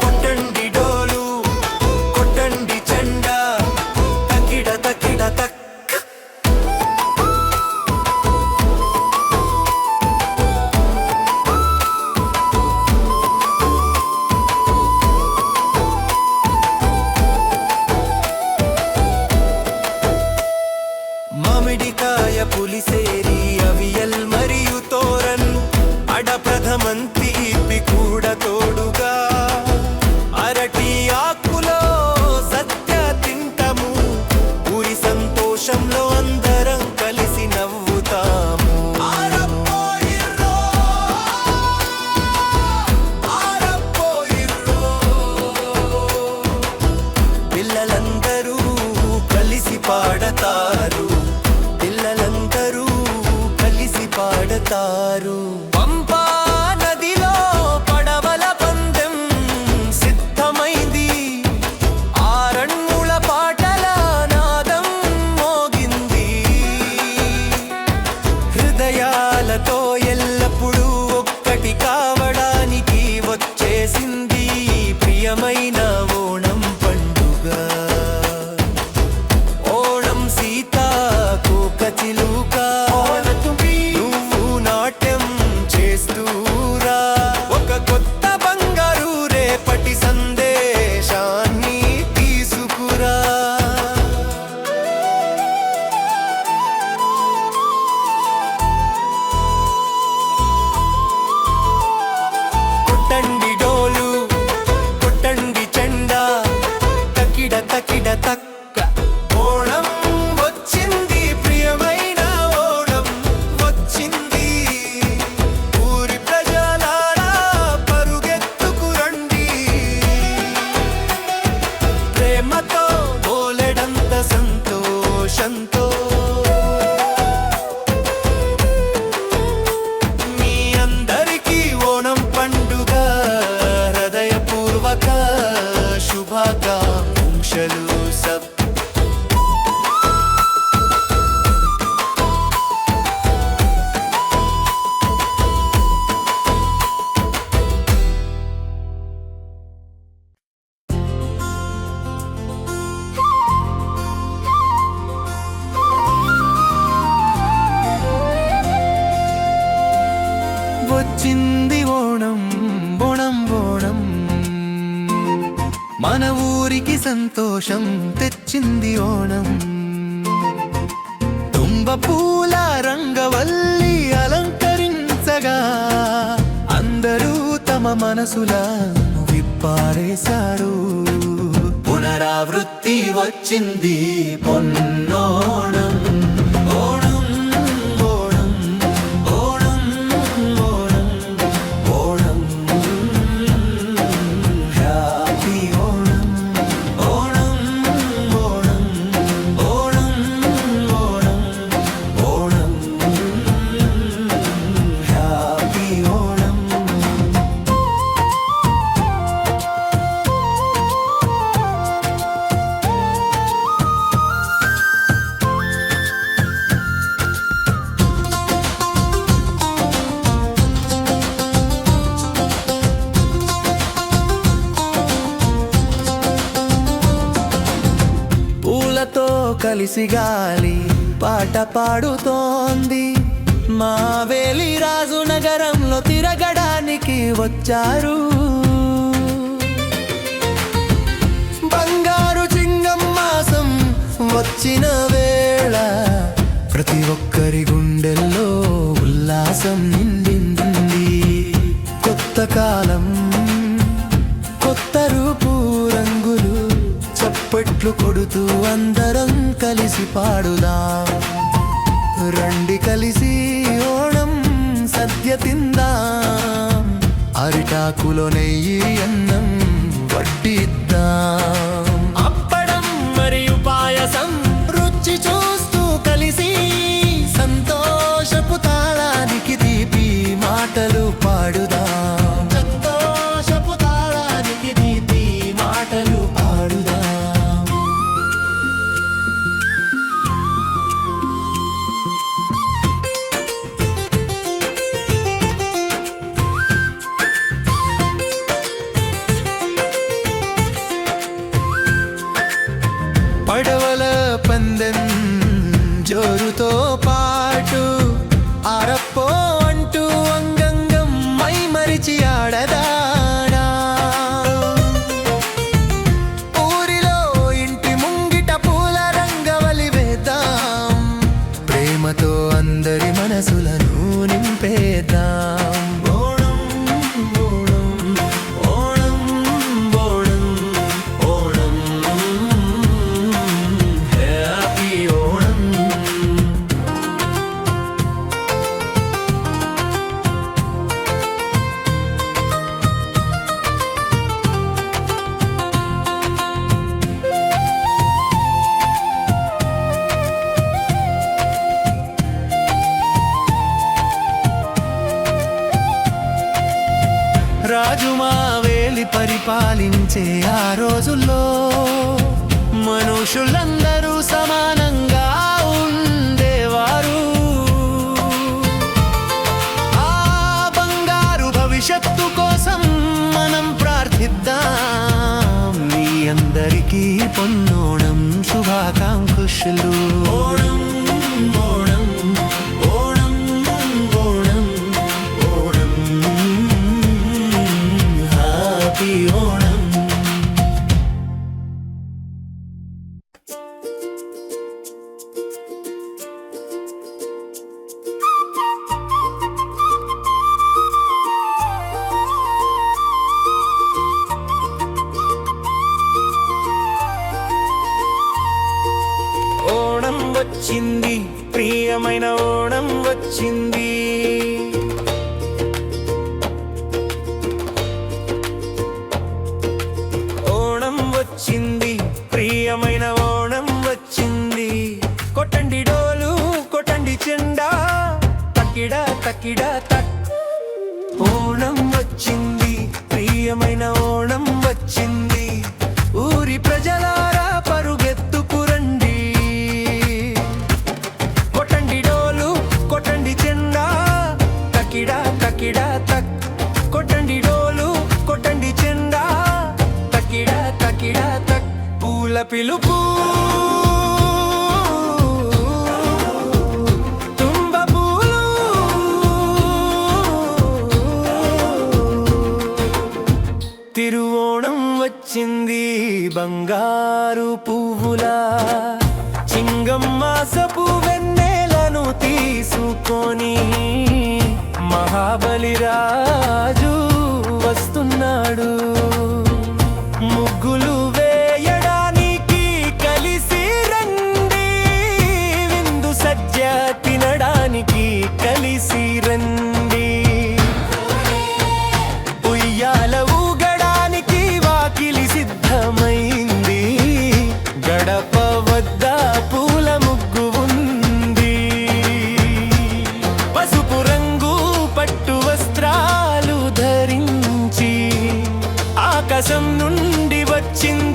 కొట్టండి డోలు కొట్టండి చెండా తకిడ తకిడ తక్ మామిడికాయ పులిసేరి అవియల్ మరియు తోరన్ అడప్రథమన్ తీపి కూడా తోడుగా అరటి ఆకులో సత్య తింటము ఊరి సంతోషంలో అందరం కలిసి నవ్వుతాము పిల్లలందరూ కలిసి పాడతారు పిల్లలందరూ కలిసి పాడతారు పంపా నదిలో పడవల పందెం సిద్ధమైంది ఆరణ్యుల పాటల నాదం మోగింది హృదయాలతో ఎల్లప్పుడూ ఒక్కటి కావడానికి వచ్చేసింది ప్రియమైన ఓణం పండుగ ఓణం సీతాకోక చిలుక నువ్వు నాట్యం చేస్తూరా ఒక కొత్త బంగారు రేపటి సందేశాన్ని తీసుకురా కొట్టండి డోలు కొట్టండి చెండా తకిడ తకిడ తక్క ఓణం వచ్చింది ప్రియమైన ఓణం వచ్చింది ఊరి ప్రజలారా పరుగెత్తుకు రండి ప్రేమతో బోలెడంత సంతోషంతో మీ అందరికీ ఓణం పండుగ హృదయపూర్వక శుభాకాంక్షలు సబ్ వచ్చింది ఓణం ఓణం ఓణం మన ఊరికి సంతోషం తెచ్చింది ఓణం తుంబ పూల రంగవల్లి అలంకరించగా అందరూ తమ మనసుల విప్పారేశారు పునరావృత్తి వచ్చింది పొన్నోణం ఓణం ఓణం ఓణం ఓణం ఓణం హ్యాపీ ఓణం ఓణం ఓణం ఓణం ఓణం ఓణం హ్యాపీ ఓణం పూలతో కలిసి గాలి పాట పాడుతోంది మావేలి రాజు నగరంలో తిరగడానికి వచ్చారు బంగారు చింగం మాసం వచ్చిన వేళ ప్రతి ఒక్కరి గుండెల్లో ఉల్లాసం నిండింది కొత్త కాలం కొత్త రూపు రంగులు చప్పట్లు కొడుతూ అందరం కలిసి పాడుదాం రండి కలిసి ఓణం సద్య తిందాం, అరిటాకులో నెయ్యి అన్నం వడ్డిద్దాం. అప్పడం మరియు పాయసం రుచి చూస్తూ కలిసి సంతోషపు తాళానికి తీపి మాటలు పాడుదాం. సంతోషపు తాళానికి తీపి మాటలు పాడుదాం. పడవల పందెం జోరుతో పాటు అరప్పో అంటూ అంగంగం మై మరిచి ఆడదాడా. ఊరిలో ఇంటి ముంగిట పూల రంగవలి వేద్దాం, ప్రేమతో అందరి మనసులను నింపేద్దాం. ఓణం ఓణం ఓణం ఓణం ఓణం హ్యాపీ ఓణం. రాజు మావేలి పరిపాలించే ఆ రోజుల్లో మనుషులందరూ సమానంగా ఉండేవారు. ఆ బంగారు భవిష్యత్తు కోసం మనం ప్రార్థిద్దాం. మీ అందరికీ పొన్నోణం శుభాకాంక్షలు. ఓణం ఓణం ఓణం ఓణం ఓణం హ్యాపీ ఓణం. ఓణం వచ్చింది, ప్రియమైన ఓణం వచ్చింది. ఓణం వచ్చింది, ప్రియమైన ఓణం వచ్చింది. కొట్టండి డోలు, కొట్టండి చెండా, తక్కిడ తక్కిడ తక్. ఓణం వచ్చింది, ప్రియమైన ఓణం వచ్చింది. ఊరి ప్రజలారా పరుగెత్తుకురండి. కొట్టండి డోలు, కొట్టండి చెండా, తక్కిడ తక్కిడ తక్. కొట్టండి డోలు, కొట్టండి చెండా, తక్కిడ తక్కిడ తక్. పూల పిలుపు తుంబ పూలు, తిరువోణం వచ్చింది బంగారు పువ్వులా. చింగమ్మాసపు వెన్నెలను తీసుకొని మహాబలి రాజు వస్తున్నాడు. ముగ్గులు వేయడానికి కలిసి రండి, విందు సజ్జ తినడానికి కలిసి రండి. ఉయ్యాల ఊగడానికి వాకిలి సిద్ధమైంది, గడప వద్ద పూల ముగ్గు ఉంది. పసుపు రంగు పట్టు వస్త్రాలు ధరించి ఆకాశం నుండి వచ్చింది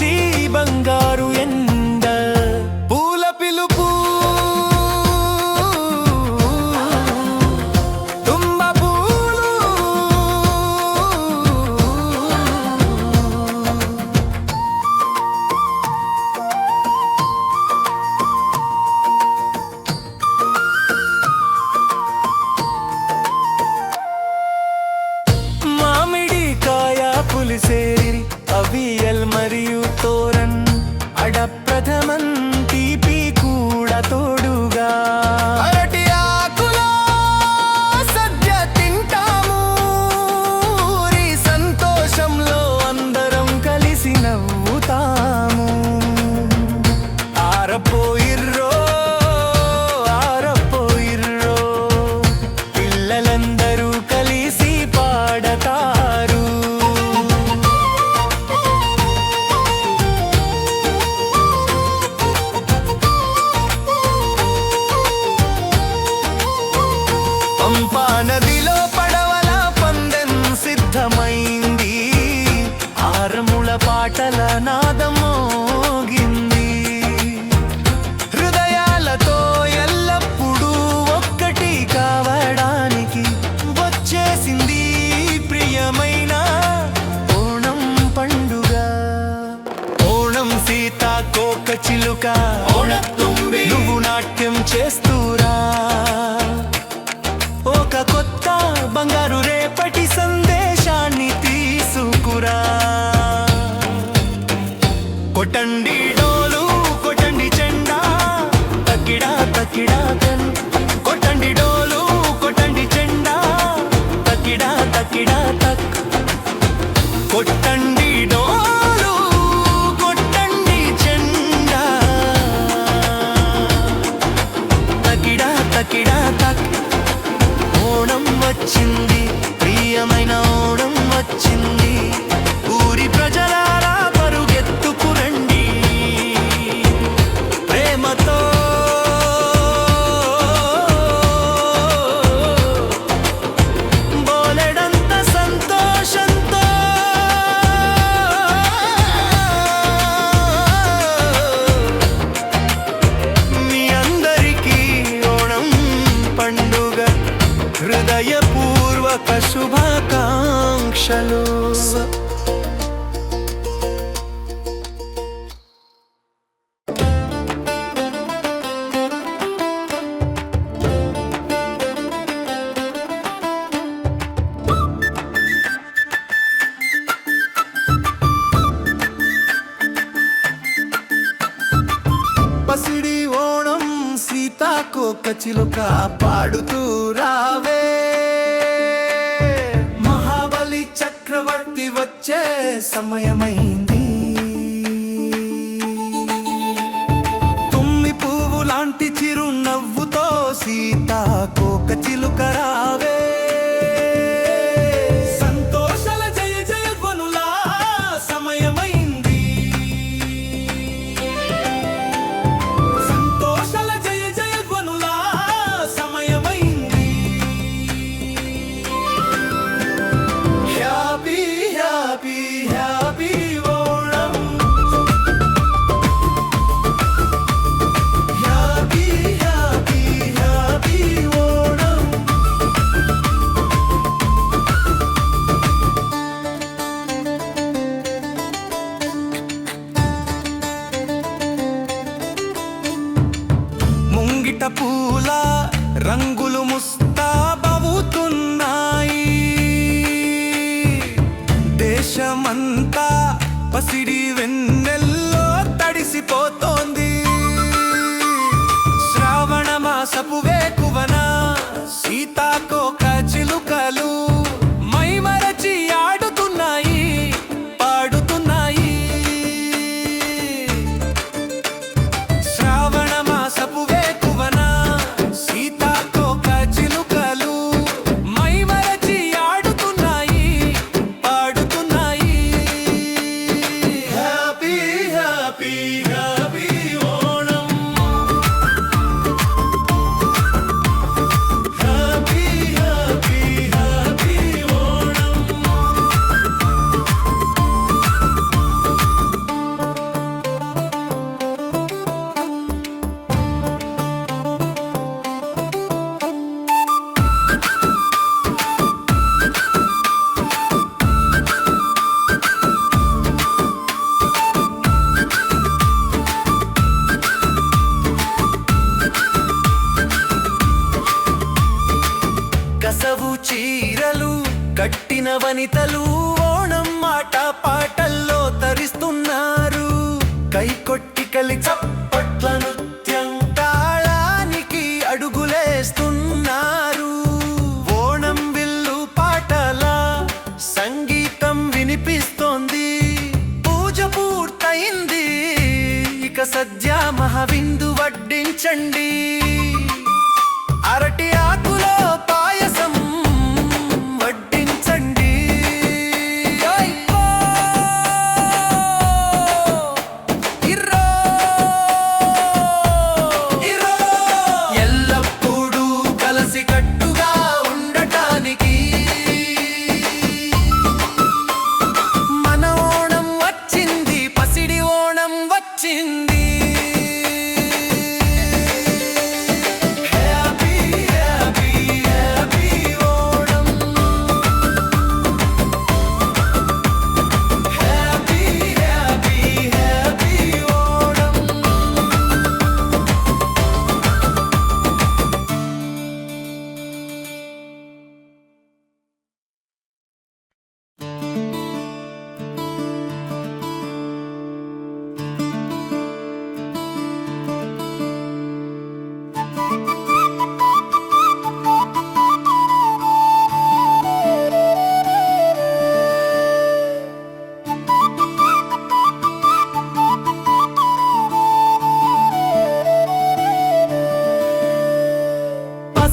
చేస్తూరా ఒక కొత్త బంగారు రేపటి సందేశాన్ని తీసుకురా కొట్టండి డోలు కొట్టండి చెండా తక్కిడా తక్కిడా తన్ కొట్టండి డోలు కొట్టండి చెండా తక్కిడా తక్కిడా తక్ కొట్టండి డోలు కొట్టండి చెండా తక్కిడా తక్కిడా తక్ ఓణం వచ్చింది ప్రియమైన ఓణం వచ్చింది ఊరి ప్రజలారా పరుగెత్తుకురండి ప్రేమతో బోలెడంత సంతోషంతో మీ అందరికీ ఓణం పండుగ హృదయపూర్వక శుభాకాంక్షలు పసిడి ఓణం సీతాకోక చిలుక పాడుతూ రావే మహాబలి చక్రవర్తి వచ్చే సమయమైంది తుమ్మి పువ్వు లాంటి చిరునవ్వుతో సీతాకోక చిలుక రావే సంతోషాల జయ జయ ధ్వనులా సమయమైంది సంతోషాల జయ జయ ధ్వనులా సమయమైంది happy happy happy Onam happy happy happy Onam ముంగిట పూల రంగులు ముస్తాబవుతున్నాయి దేశమంతా పసిడి వెన్నెల్లో తడిసిపోతోంది శ్రావణ మాసపు వేకువన సీతాకోక చిలుకలు మైమరచి ఆడుతున్నాయి పాడుతున్నాయి శ్రావణ మాసపు వేకువన సీతాకోక చిలుకలు మైమరచి ఆడుతున్నాయి పాడుతున్నాయి happy happy happy Onam happy happy happy Onam కసవు చీరలు కట్టిన వనితలు ఓణం మాట పాటల్లో తరిస్తున్నారు కైకొట్టి కలి చప్పట్ల నృత్యం తాళానికి అడుగులేస్తున్నారు ఓణం విల్లు పాటల సంగీతం వినిపిస్తోంది పూజ పూర్తయింది ఇక సద్య మహావిందు వడ్డించండి అరటి ఆకులో పాయసం వడ్డించండి ఓయ్యో! ఇర్రో! ఇర్రో! ఎల్లప్పుడూ కలిసికట్టుగా ఉండటానికి మన ఓణం వచ్చింది పసిడి ఓణం వచ్చింది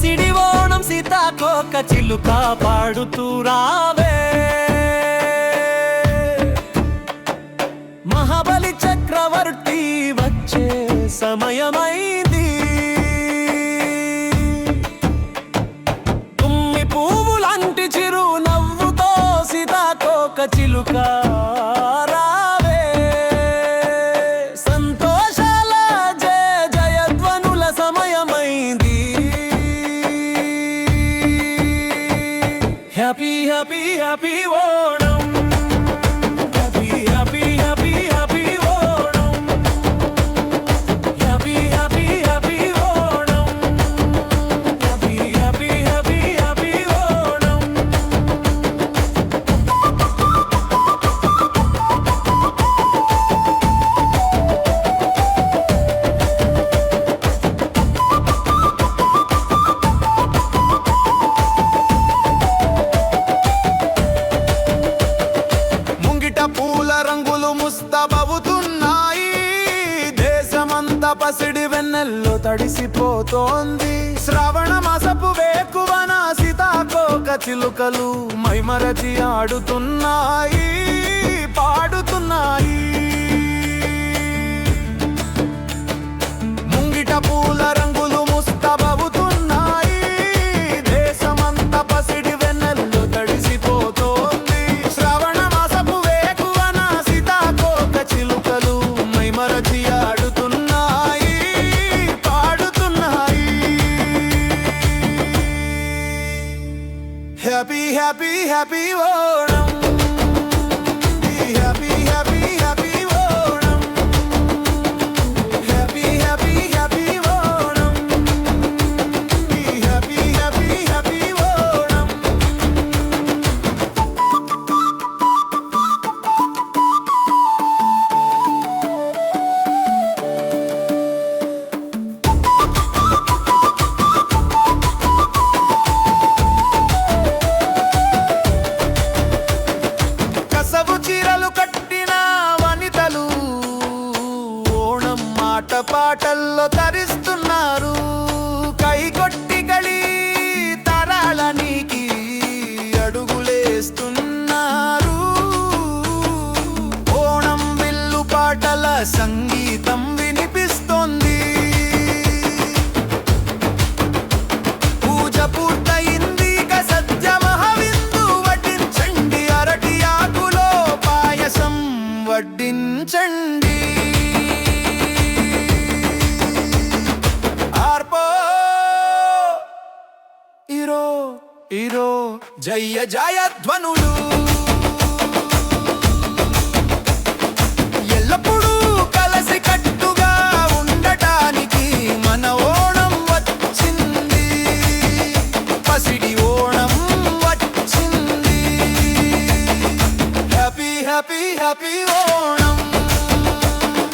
పసిడి ఓణం సీతాకోక చిలుక పాడుతూ రావే మహాబలి చక్రవర్తి వచ్చే సమయమైంది తుమ్మి పువ్వులాంటి చిరు నవ్వుతో సీతాకోక చిలుక రావే సంతోషాల జయ జయధ్వనుల సమయమైంది happy happy happy Onam happy happy happy happy Onam happy happy happy Onam happy happy happy happy Onam ముంగిట పూల రంగులు ముస్తాబవుతున్నాయి దేశమంతా పసిడి వెన్నెల్లో తడిసిపోతోంది శ్రావణ మాసపు వేకువన సీతాకోక చిలుకలు మైమరచి ఆడుతున్నాయి పాడుతున్నాయి ముంగిట పూల రంగులు ముస్తాబవుతున్నాయి దేశమంతా పసిడి వెన్నెల్లో తడిసిపోతోంది శ్రావణ మాసపు వేకువన సీతాకోక చిలుకలు మైమరచి ఆడుతున్నాయి పాడుతున్నాయి happy happy happy Onam happy happy happy Onam happy happy happy Onam happy happy happy Onam కసవు చీరలు కట్టిన వనితలు ఓణం మాట పాటల్లో తరిస్తున్నారు కైకొట్టి గళి తరాలనికి అడుగులేస్తున్నారు ఓణం విల్లు పాటల సంగీతం వినిపిస్తోంది పూజ పూర్తయింది ఇక సత్య మహావిందు వడ్డించండి అరటి ఆకులో పాయసం వడ్డించండి ఆర్పో ఇరో ఇరో జయ జయధ్వనులు ఎల్లప్పుడూ కలసి కట్టుగా ఉండటానికి మన ఓణం వచ్చింది పసిడి ఓణం వచ్చింది happy happy happy Onam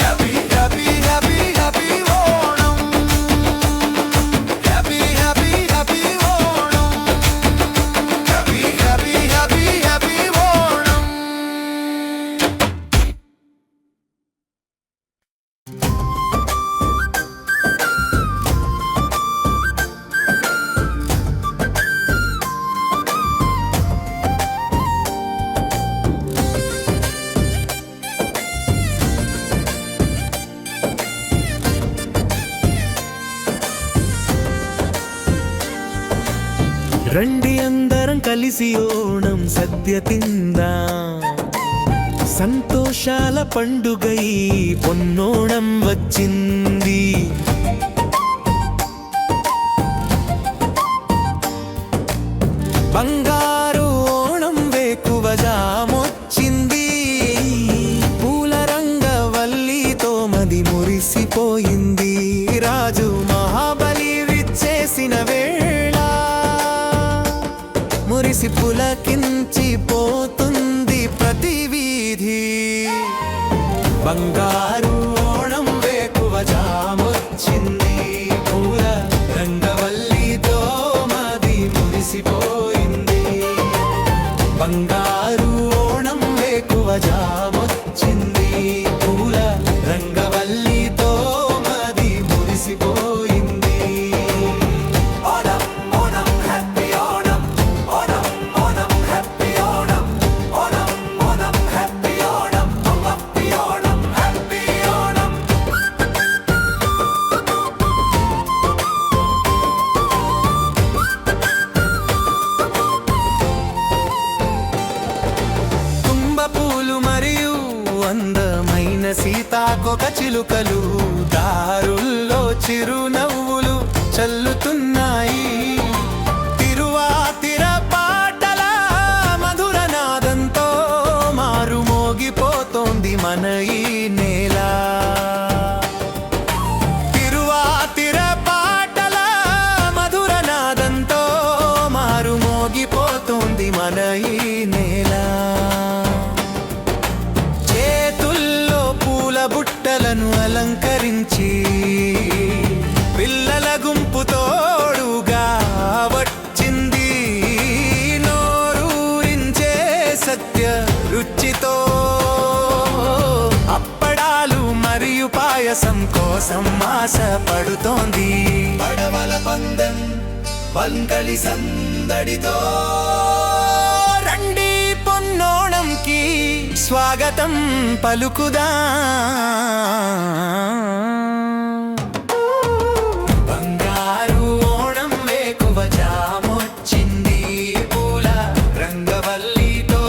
happy happy happy happy Onam happy happy happy Onam happy happy happy happy Onam రండి అందరం కలిసి ఓణం సద్య తిందాం సంతోషాల పండుగై పొన్నోణం వచ్చింది బంగారు ఓణం వేకువ జామొచ్చింది పూల రంగవల్లితో మది మురిసిపోయింది రాజు మహాబలి విచ్చేసిన వేళ మురిసి పులకించిపోతుంది ప్రతి వీధి బంగారు ఓణం వేకువ జామొచ్చింది పూల రంగవల్లితో మది మురిసిపోయింది బంగారు ఓణం వేకువ జామొచ్చింది పూల రంగవల్లితో మది మురిసిపోయింది ఓణం కోక చిలుకలు దారుల్లో చిరునవ్వులు చల్లుతున్నాయి. తిరువాతిర పాటల మధుర నాదంతో మారు మోగిపోతోంది మన ఈ నేల. తిరువాతిర పాటల మధుర నాదంతో మారు మోగిపోతోంది మన ఈ నేల. చేతుల్లో పూల బుట్టలను అలంకరించి పిల్లల గుంపు తోడుగా వచ్చింది. నోరూరించే సత్య రుచితో అప్పడాలు మరియు పాయసం కోసం ఆశ పడుతోంది. పడవల పందెం పంకలి సందడితో రండి పొన్నోణంకి స్వాగతం పలుకుదా. బంగారు ఓణం వేకువ జామొచ్చింది. పూల రంగవల్లితో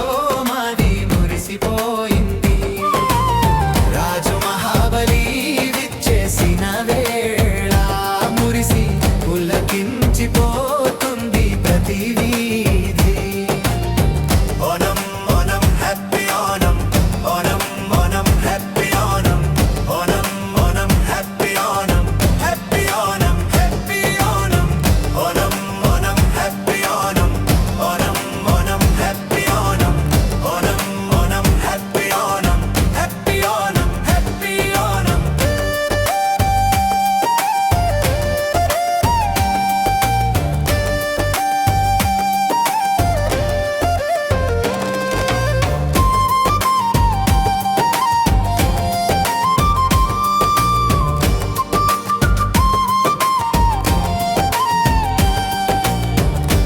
మాది మురిసిపోయింది. రాజు మహాబలి విచ్చేసిన వేళ మురిసి పులకించిపోతుంది ప్రతి వీధి. Onam Onam happy Onam, Onam Onam happy Onam, Onam Onam happy Onam, happy Onam happy Onam, Onam Onam happy Onam, Onam Onam happy Onam, Onam Onam happy Onam, happy Onam happy Onam.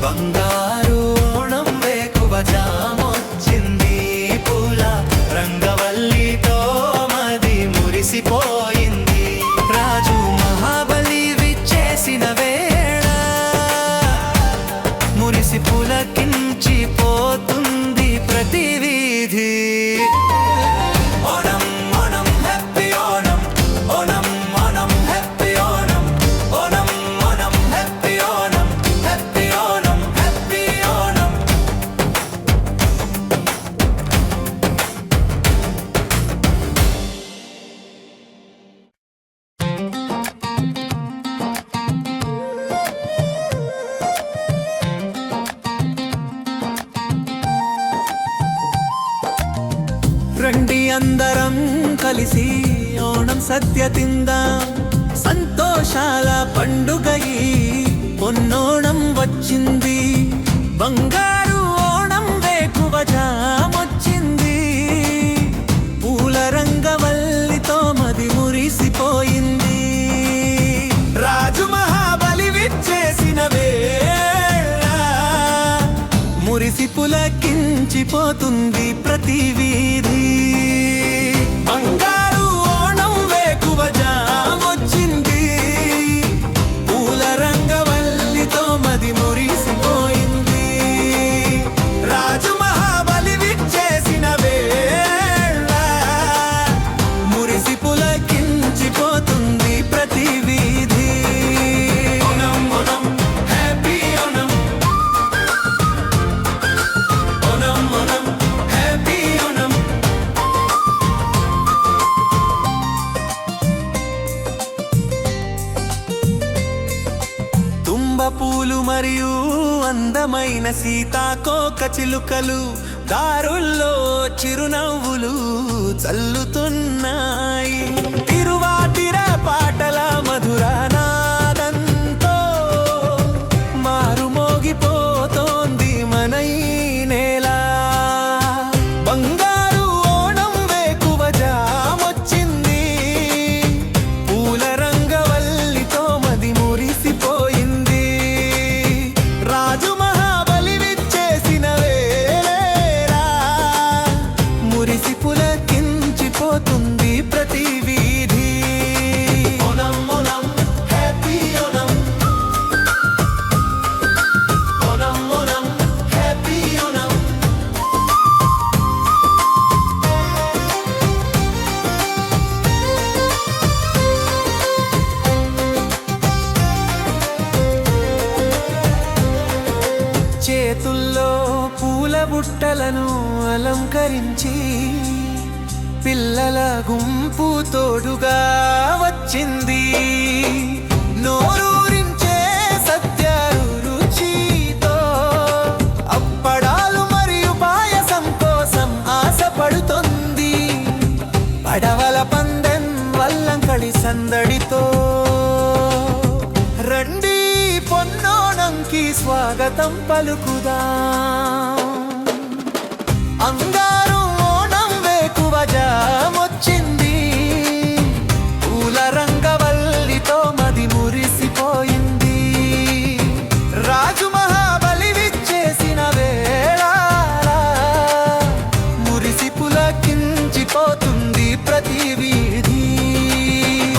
బంగారు ఓణం వేకువ జామొచ్చింది. పూల రంగవల్లితో మది మురిసిపోయింది. రాజు మహాబలి విచ్చేసిన వేళ మురిసి పులకించిపోతుంది ప్రతి వీధి. Onam Onam happy Onam, Onam Onam happy Onam, Onam Onam happy Onam, happy Onam happy Onam. రండి అందరం కలిసి ఓణం సద్య తిందాం. సంతోషాల పండుగ ఈ పొన్నోణం వచ్చింది. బంగారు ఓణం వేకువ జామొచ్చింది. పూల రంగవల్లితో మది మురిసిపోయింది. రాజు మహాబలి విచ్చేసిన వేళ మురిసి పులకించిపోతుంది ప్రతి వీధి. బంగారు ఓణం వేకువ జామొచ్చింది. పూల రంగవల్లితో మది మురిసిపోయింది. రాజు మహాబలి విచ్చేసిన వేళ మురిసి పులకించిపోతుంది ప్రతి వీధి. Onam Onam happy Onam, Onam Onam happy Onam. తుంబ పూలు మరియు అందమైన సీతాకోక చిలుకలు దారుల్లో చిరునవ్వులు చల్లుతున్నాయి. తిరువాతిర పాటల మధుర నాదంతో మారు మోగిపోతోంది మన ఈ నేల. బంగారు ఓణం వేకువ జామొచ్చింది. పూల రంగవల్లితో మది మురిసిపోయింది. రాజు మహాబలి విచ్చేసిన వేళ మురిసి పులకించిపోతుంది ప్రతి వీధి. ఓణం ఓణం చేతుల్లో పూల బుట్టలను అలంకరించి పిల్లల గుంపు తోడుగా వచ్చింది. నోరూరించే సత్య రుచితో అప్పడాలు మరియు పాయసం కోసం ఆశపడుతుంది. పడవల పందెం వల్లంకళి సందడితో రండి పొన్నోణంకి స్వాగతం పలుకుదాం. అంగారు ఓణం వేకువ జామొచ్చింది. పూల రంగవల్లితో మది మురిసిపోయింది. రాజు మహాబలి విచ్చేసిన వేళ మురిసి పులకించిపోతుంది ప్రతి వీధి.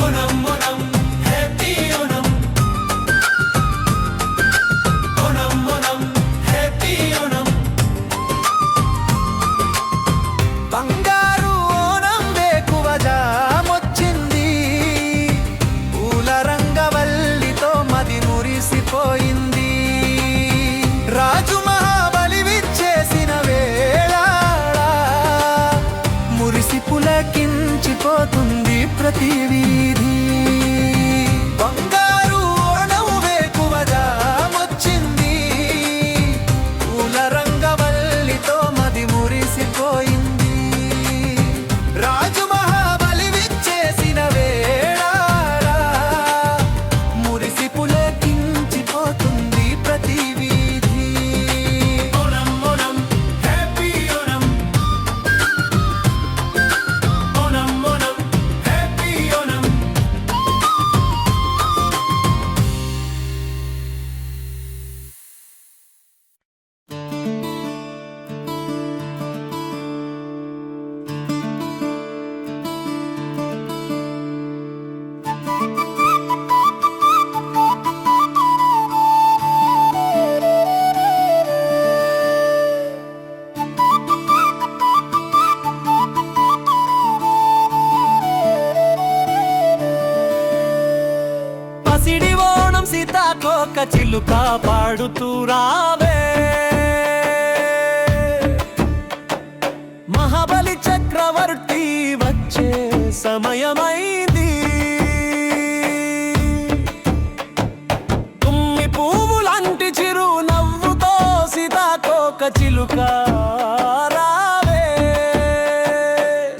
Onam Onam happy Onam, Onam Onam happy Onam. బంగారు ఓణం వేకువ జామొచ్చింది. పూల రంగవల్లితో మది మురిసిపోయింది. రాజు మహాబలి విచ్చేసిన వేళ మురిసి పులకించిపోతుంది ప్రతి వీధి. బంగారు ఓణం వేకువ జామొచ్చింది. పూల రంగవల్లితో మది మురిసిపోయింది. రాజు మహాబలి విచ్చేసిన వేళ మురిసి పులకించిపోతుంది ప్రతి వీధి. Onam Onam happy Onam, Onam Onam happy Onam. పసిడి ఓణం సీతాకోక చిలుక పాడుతూ రావే. మహాబలి చక్రవర్తి వచ్చే సమయమైంది. తుమ్మి పువ్వులాంటి చిరు నవ్వుతో సీతాకోక చిలుక రావే.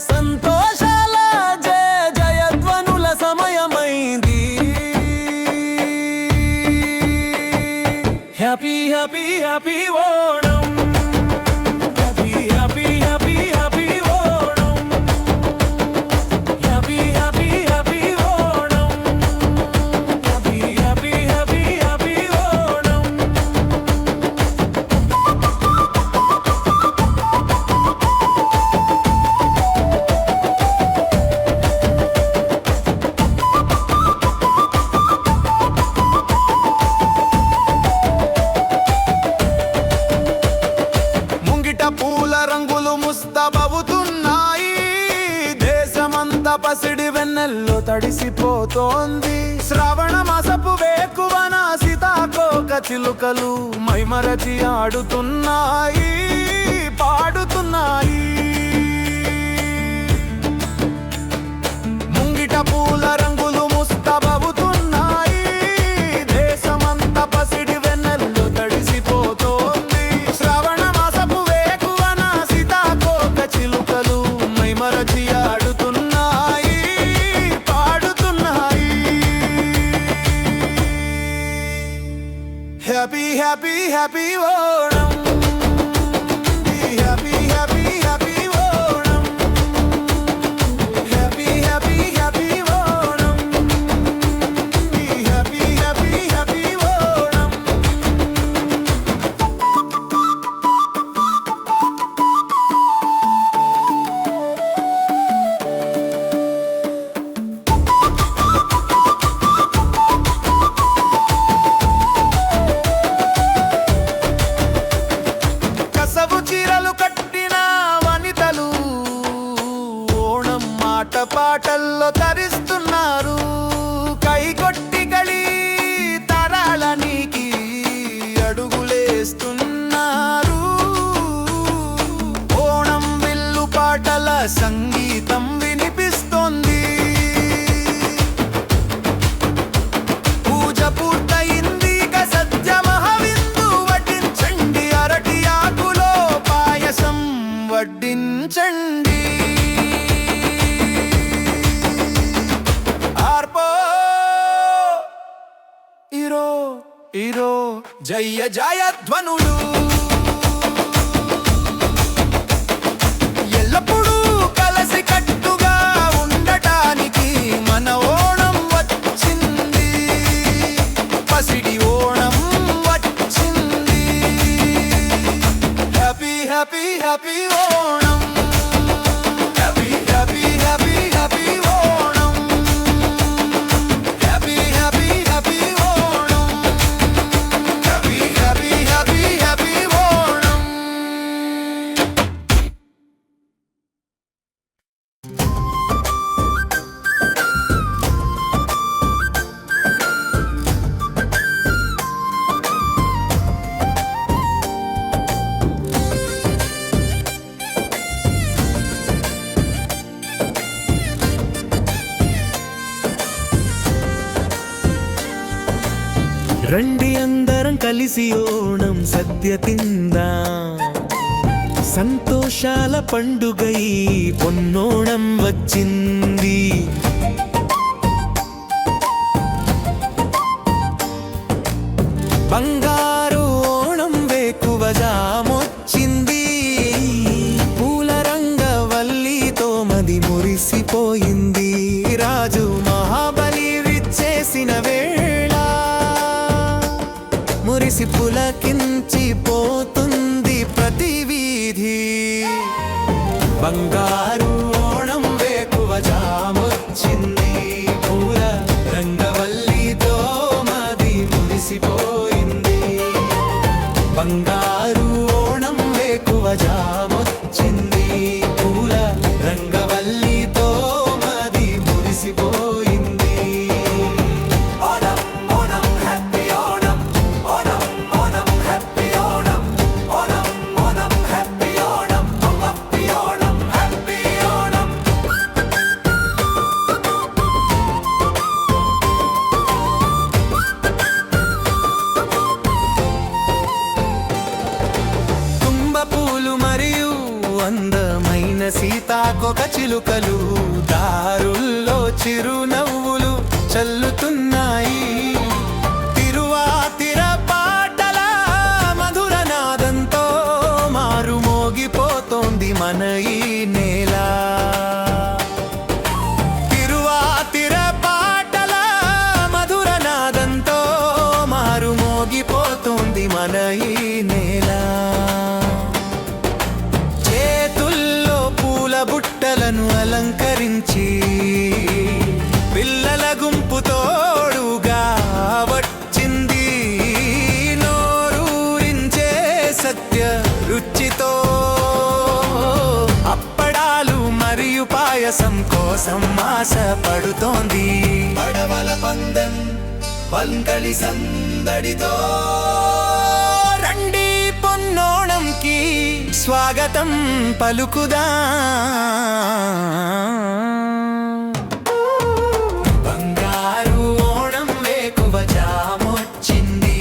సంతోషాల జయ జయధ్వనుల సమయమైంది. Happy happy happy Onam, happy happy happy happy Onam, happy happy happy Onam, happy happy happy happy Onam. ముంగిట పూల రంగులు ముస్తాబవుతున్నాయి. దేశమంతా పసిడి వెన్నెల్లో తడిసిపోతోంది. శ్రావణ మాసపు వేకువన సీతాకోక చిలుకలు మైమరచి ఆడుతున్నాయి, పాడుతున్నాయి. ముంగిట పూల రంగులు ముస్తాబవుతున్నాయి. దేశమంతా పసిడి వెన్నెల్లో తడిసిపోతోంది. శ్రావణ మాసపు వేకువన సీతాకోక చిలుకలు మైమరచి ఆడుతున్నాయి, పాడుతున్నాయి. Happy happy happy Onam, happy happy happy Onam, happy happy happy Onam, happy happy happy Onam. కసవు చీరలు కట్టిన హీరో హీరో జయ జయ ధ్వనులు ఎల్లప్పుడూ కలసి కట్టుగా ఉండటానికి మన ఓణం వచ్చింది పసిడి ఓణం వచ్చింది happy happy happy Onam happy happy happy happy Onam happy happy happy Onam happy happy happy happy Onam రండి అందరం కలిసి ఓణం సద్య తిందాం సంతోషాల పండుగై పొన్నోణం వచ్చింది బంగారు ఓణం వేకువ జామొచ్చింది పూల రంగవల్లితో మది మురిసిపోయింది రాజు మహాబలి విచ్చేసిన వేళ మురిసి పులకించిపోతుంది ప్రతి వీధి బంగారు ఓణం వేకువ జామొచ్చింది పూల రంగవల్లితో మది మురిసిపోయింది బంగారు ఓణం వేకువ జామొచ్చింది పూల రంగవల్లితో మది మురిసిపోయింది Onam Onam happy Onam Onam Onam happy Onam Onam Onam happy Onam happy Onam happy Onam తుంబ పూలు మరియు అందమైన సీతాకొక చిలుకలు దారుల్లో చిరునవ్వులు చల్లుతున్నాయి తిరువాతిర పాటల మధుర నాదంతో మారు మోగిపోతోంది మన ఈ నేల తిరువాతిర పాటల మధుర నాదంతో మారు మోగిపోతోంది మన ఈ నేల చేతుల్లో పూల బుట్టలను అలంకరించి పిల్లల గుంపు తోడుగా వచ్చింది నోరూరించే సత్య రుచితో అప్పడాలు మరియు పాయసం కోసం ఆశ పడుతోంది పడవల పందెం పల్కలి సందడితో రండి పొన్నోణంకి స్వాగతం పలుకుదా బంగారు ఓణం వేకువ జామొచ్చింది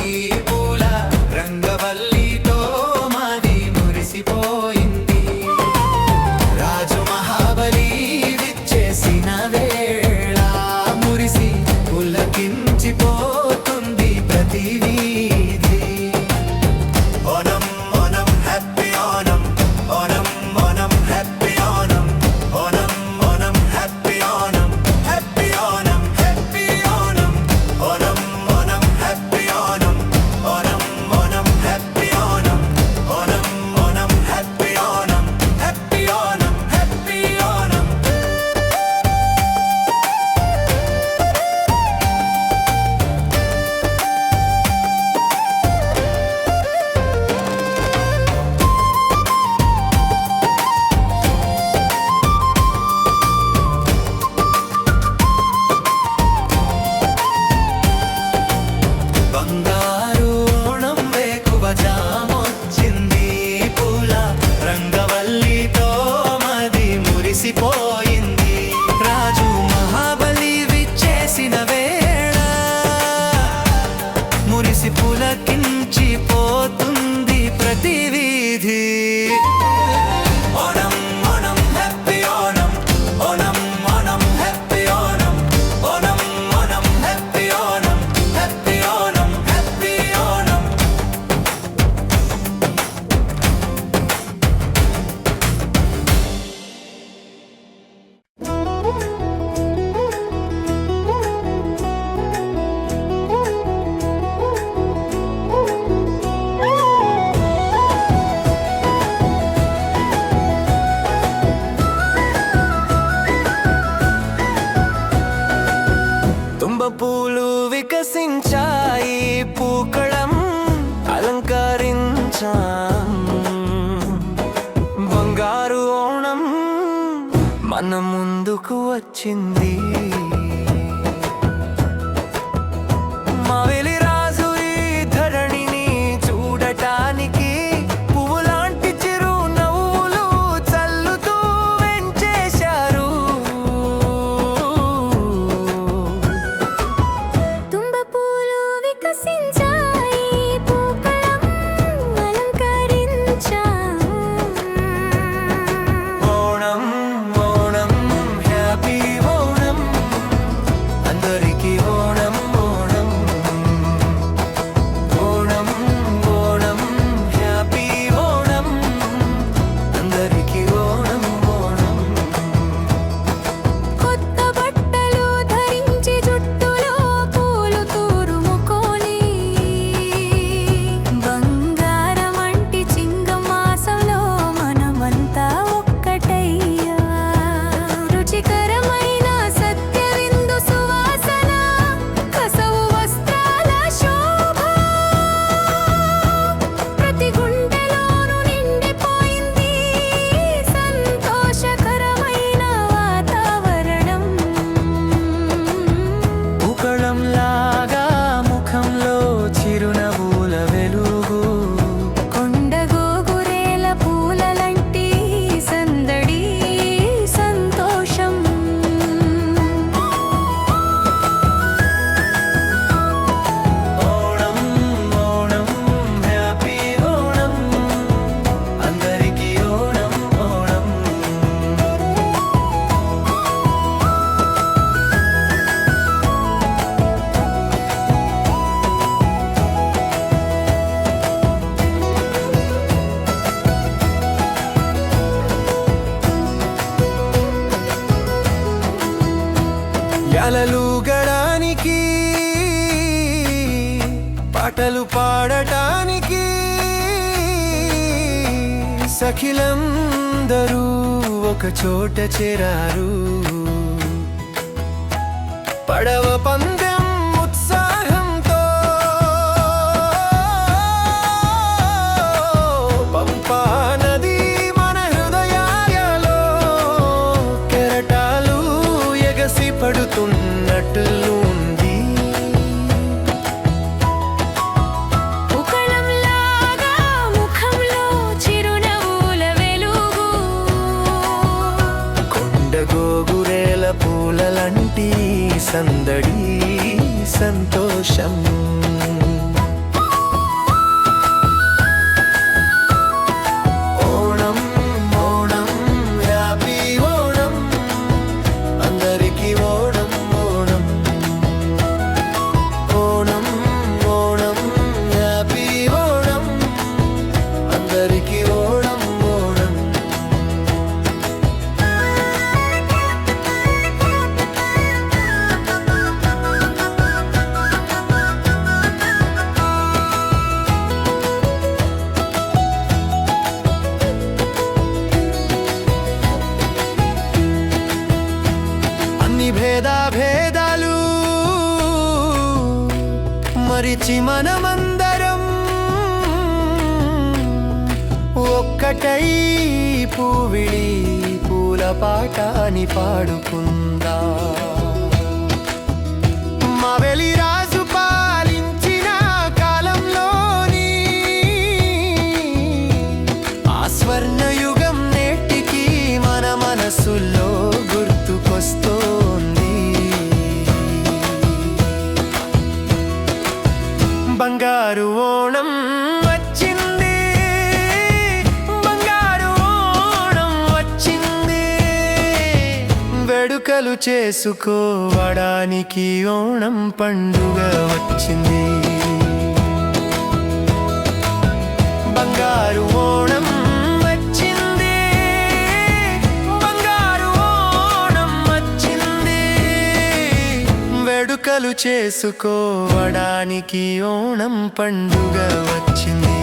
పూల రంగవల్లితో మాది మురిసిపోయింది రాజు మహాబలి విచ్చేసిన వేళ మురిసి పులకించిపోతుంది ప్రతి వీధి Onam Onam happy Onam Onam Onam happy Onam Onam Onam happy Onam happy Onam happy Onam Onam Onam happy Onam Onam Onam happy Onam Onam Onam happy Onam happy Onam happy Onam బంగారు ఓణం వేకువ జామొచ్చింది పూల రంగవల్లితో మది మురిసిపోయింది రాజు మహాబలి విచ్చేసిన వేళ మురిసి పులకించిపోతుంది ప్రతి వీధి Onam Onam happy Onam Onam Onam happy Onam Onam Onam happy Onam happy Onam Onam ముందుకు వచ్చింది. మావేలి రాజు ఈ ధరణిని చూడటానికి పువ్వులాంటి చిరు నవ్వులు చల్లుతూ వెంచేశారు. తుంబ పూలు వికసించాయి, పూకళం అలంకరించాము. ఓణం ఓణం హ్యాపీ ఓణం, అందరికీ ఓణం ఓణం. ఓణం ఓణం హ్యాపీ ఓణం, అందరికీ ఓణం ఓణం. కొత్త బట్టలు ధరించి జుట్టులో పూలు తూరుముకొని, బంగారం వంటి చింగమాసంలో మనమంతా ఒక్కటయ్యా. రుచికరమైన సత్య విందు సువాసన, కసవు వస్త్రాల శోభ ప్రతి గుండెలోనూ నిండిపోయింది. సంతోషకరమైన వాతావరణం. పూకళంలాగా ముఖంలో చిరునవ్వుల వెలుగు. కొండ గోగురేల పూలలంటి సందడి సంతోషం. ఓణం ఓణం హ్యాపీ ఓణం, అందరికీ ఓణం ఓణం. యాలలుగడానికి పాటలు పాడటానికి సఖిలందరూ ఒక చోట చేరారు. పడవ పందెం ఉత్సాహంతో పంపా నది మన హృదయాలలో కెరటాలు ఎగసి పడుతున్నట్లుంది. పూకళంలాగా ముఖంలో చిరునవ్వుల వెలుగు. కొండ గోగురేల పూలలంటి సందడి సంతోషం. ఓణం ఓణం హ్యాపీ ఓణం, అందరికీ ఓణం ఓణం. ఓణం ఓణం హ్యాపీ ఓణం, అందరికీ ఓణం ఓణం. అన్ని భేదాలు మరిచి మనమందరం ఒక్కటై పూవిళి పూల పాటాని పాడుకుందా. మావేలి రాజు పాలించిన కాలంలోని ఆ స్వర్ణయుగం నేటికి మన మనసుల్లో గుర్తుకొస్తోంది. బంగారు ఓణం వచ్చింది, బంగారు ఓణం వచ్చింది. వేడుకలు చేసుకోవడానికి ఓణం పండుగ వచ్చింది. బంగారు ఓణం వచ్చింది, బంగారు ఓణం వచ్చింది. వేడుకలు చేసుకోవడానికి ఓణం పండుగ వచ్చింది.